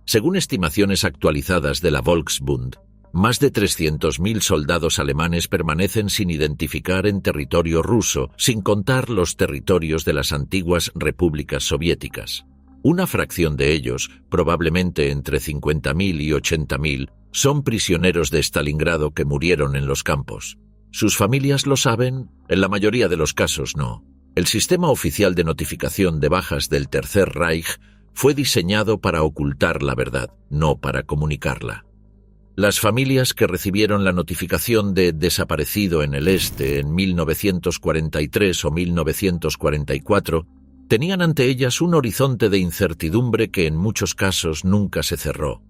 Según estimaciones actualizadas de la Volksbund, más de 300.000 soldados alemanes permanecen sin identificar en territorio ruso, sin contar los territorios de las antiguas repúblicas soviéticas. Una fracción de ellos, probablemente entre 50.000 y 80.000, son prisioneros de Stalingrado que murieron en los campos. ¿Sus familias lo saben? En la mayoría de los casos no. El sistema oficial de notificación de bajas del Tercer Reich fue diseñado para ocultar la verdad, no para comunicarla. Las familias que recibieron la notificación de desaparecido en el este en 1943 o 1944 tenían ante ellas un horizonte de incertidumbre que en muchos casos nunca se cerró.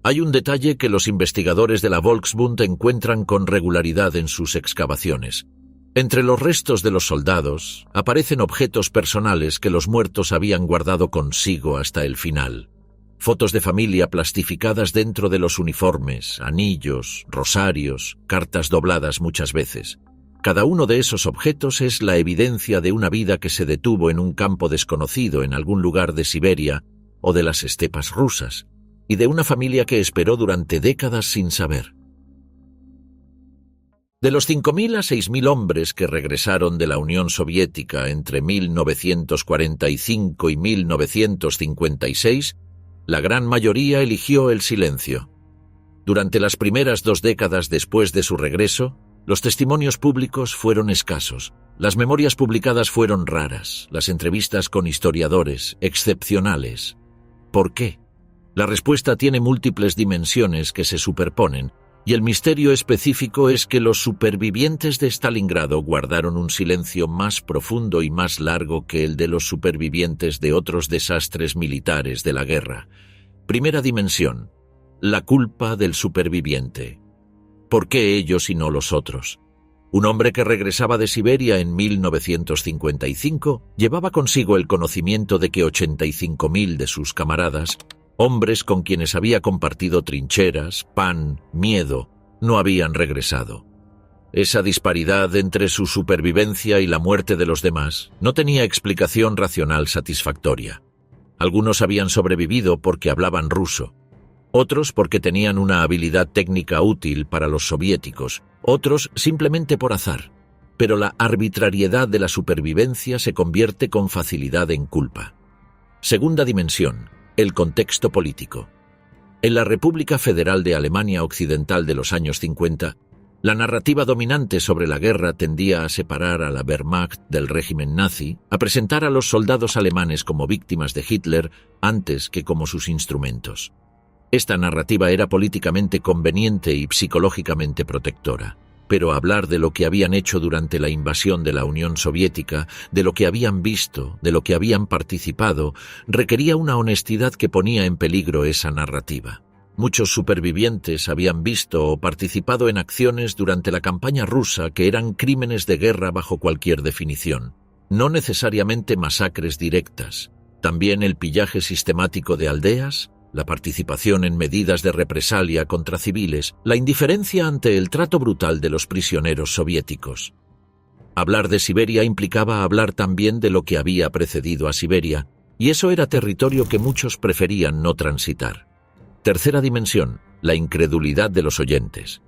Hay un detalle que los investigadores de la Volksbund encuentran con regularidad en sus excavaciones. Entre los restos de los soldados aparecen objetos personales que los muertos habían guardado consigo hasta el final. Fotos de familia plastificadas dentro de los uniformes, anillos, rosarios, cartas dobladas muchas veces. Cada uno de esos objetos es la evidencia de una vida que se detuvo en un campo desconocido en algún lugar de Siberia o de las estepas rusas, y de una familia que esperó durante décadas sin saber. De los 5.000 a 6.000 hombres que regresaron de la Unión Soviética entre 1945 y 1956, la gran mayoría eligió el silencio. Durante las primeras 2 décadas después de su regreso, los testimonios públicos fueron escasos, las memorias publicadas fueron raras, las entrevistas con historiadores, excepcionales. ¿Por qué? La respuesta tiene múltiples dimensiones que se superponen, y el misterio específico es que los supervivientes de Stalingrado guardaron un silencio más profundo y más largo que el de los supervivientes de otros desastres militares de la guerra. Primera dimensión: la culpa del superviviente. ¿Por qué ellos y no los otros? Un hombre que regresaba de Siberia en 1955 llevaba consigo el conocimiento de que 85.000 de sus camaradas, hombres con quienes había compartido trincheras, pan, miedo, no habían regresado. Esa disparidad entre su supervivencia y la muerte de los demás no tenía explicación racional satisfactoria. Algunos habían sobrevivido porque hablaban ruso, otros porque tenían una habilidad técnica útil para los soviéticos, otros simplemente por azar. Pero la arbitrariedad de la supervivencia se convierte con facilidad en culpa. Segunda dimensión: el contexto político. En la República Federal de Alemania Occidental de los años 50, la narrativa dominante sobre la guerra tendía a separar a la Wehrmacht del régimen nazi, a presentar a los soldados alemanes como víctimas de Hitler antes que como sus instrumentos. Esta narrativa era políticamente conveniente y psicológicamente protectora. Pero hablar de lo que habían hecho durante la invasión de la Unión Soviética, de lo que habían visto, de lo que habían participado, requería una honestidad que ponía en peligro esa narrativa. Muchos supervivientes habían visto o participado en acciones durante la campaña rusa que eran crímenes de guerra bajo cualquier definición, no necesariamente masacres directas. También el pillaje sistemático de aldeas, la participación en medidas de represalia contra civiles, la indiferencia ante el trato brutal de los prisioneros soviéticos. Hablar de Siberia implicaba hablar también de lo que había precedido a Siberia, y eso era territorio que muchos preferían no transitar. Tercera dimensión, la incredulidad de los oyentes.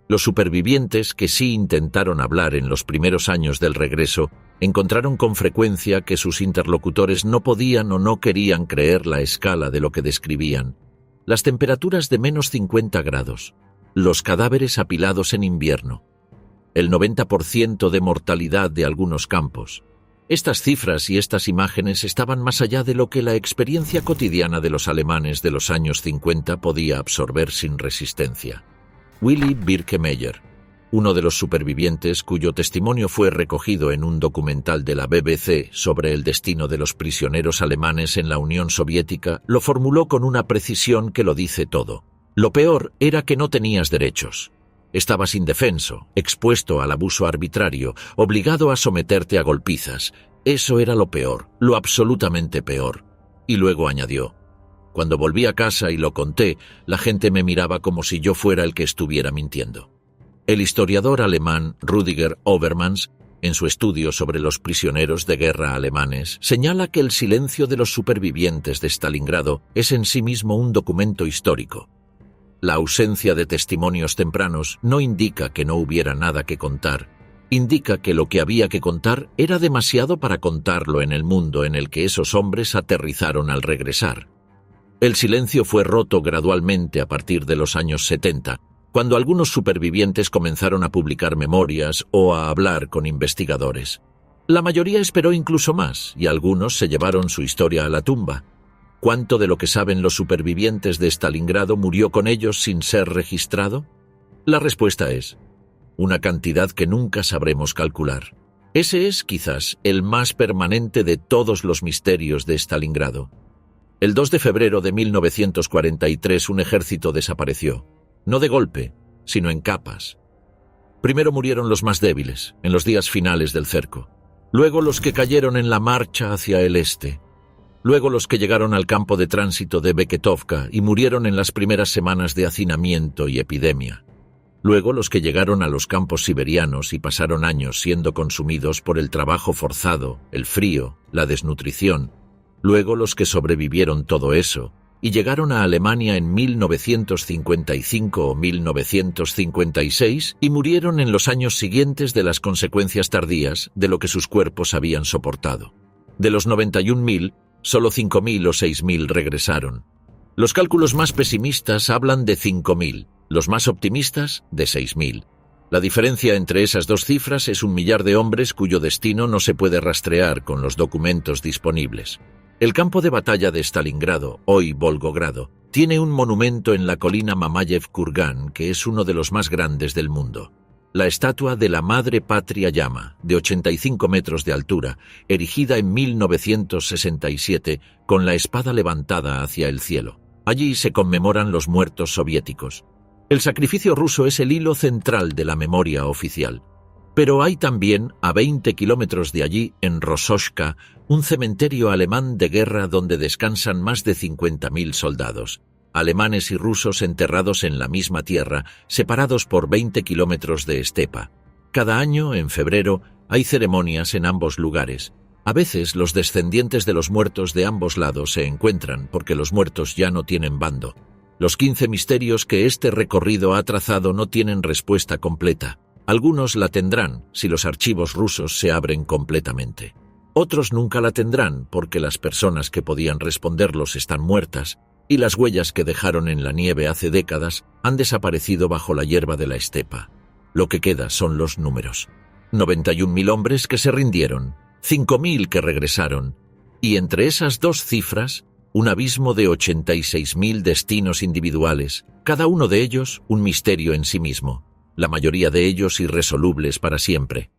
Los supervivientes que sí intentaron hablar en los primeros años del regreso encontraron con frecuencia que sus interlocutores no podían o no querían creer la escala de lo que describían. Las temperaturas de -50 grados, los cadáveres apilados en invierno, el 90% de mortalidad de algunos campos. Estas cifras y estas imágenes estaban más allá de lo que la experiencia cotidiana de los alemanes de los años 50 podía absorber sin resistencia. Willy Birkemeyer, uno de los supervivientes cuyo testimonio fue recogido en un documental de la BBC sobre el destino de los prisioneros alemanes en la Unión Soviética, lo formuló con una precisión que lo dice todo. Lo peor era que no tenías derechos. Estabas indefenso, expuesto al abuso arbitrario, obligado a someterte a golpizas. Eso era lo peor, lo absolutamente peor. Y luego añadió: cuando volví a casa y lo conté, la gente me miraba como si yo fuera el que estuviera mintiendo. El historiador alemán Rüdiger Obermans, en su estudio sobre los prisioneros de guerra alemanes, señala que el silencio de los supervivientes de Stalingrado es en sí mismo un documento histórico. La ausencia de testimonios tempranos no indica que no hubiera nada que contar, indica que lo que había que contar era demasiado para contarlo en el mundo en el que esos hombres aterrizaron al regresar. El silencio fue roto gradualmente a partir de los años 70, cuando algunos supervivientes comenzaron a publicar memorias o a hablar con investigadores. La mayoría esperó incluso más, y algunos se llevaron su historia a la tumba. ¿Cuánto de lo que saben los supervivientes de Stalingrado murió con ellos sin ser registrado? La respuesta es una cantidad que nunca sabremos calcular. Ese es, quizás, el más permanente de todos los misterios de Stalingrado. El 2 de febrero de 1943 un ejército desapareció, no de golpe, sino en capas. Primero murieron los más débiles, en los días finales del cerco. Luego los que cayeron en la marcha hacia el este. Luego los que llegaron al campo de tránsito de Beketovka y murieron en las primeras semanas de hacinamiento y epidemia. Luego los que llegaron a los campos siberianos y pasaron años siendo consumidos por el trabajo forzado, el frío, la desnutrición. Luego los que sobrevivieron todo eso y llegaron a Alemania en 1955 o 1956 y murieron en los años siguientes de las consecuencias tardías de lo que sus cuerpos habían soportado. De los 91.000, solo 5.000 o 6.000 regresaron. Los cálculos más pesimistas hablan de 5.000, los más optimistas de 6.000. La diferencia entre esas dos cifras es 1 millar de hombres cuyo destino no se puede rastrear con los documentos disponibles. El campo de batalla de Stalingrado, hoy Volgogrado, tiene un monumento en la colina Mamayev-Kurgan que es uno de los más grandes del mundo. La estatua de la Madre Patria Llama, de 85 metros de altura, erigida en 1967 con la espada levantada hacia el cielo. Allí se conmemoran los muertos soviéticos. El sacrificio ruso es el hilo central de la memoria oficial. Pero hay también, a 20 kilómetros de allí, en Rososhka, un cementerio alemán de guerra donde descansan más de 50.000 soldados, alemanes y rusos enterrados en la misma tierra, separados por 20 kilómetros de estepa. Cada año, en febrero, hay ceremonias en ambos lugares. A veces los descendientes de los muertos de ambos lados se encuentran porque los muertos ya no tienen bando. Los 15 misterios que este recorrido ha trazado no tienen respuesta completa. Algunos la tendrán si los archivos rusos se abren completamente. Otros nunca la tendrán porque las personas que podían responderlos están muertas y las huellas que dejaron en la nieve hace décadas han desaparecido bajo la hierba de la estepa. Lo que queda son los números. 91.000 hombres que se rindieron, 5.000 que regresaron, y entre esas dos cifras, un abismo de 86.000 destinos individuales, cada uno de ellos un misterio en sí mismo, la mayoría de ellos irresolubles para siempre.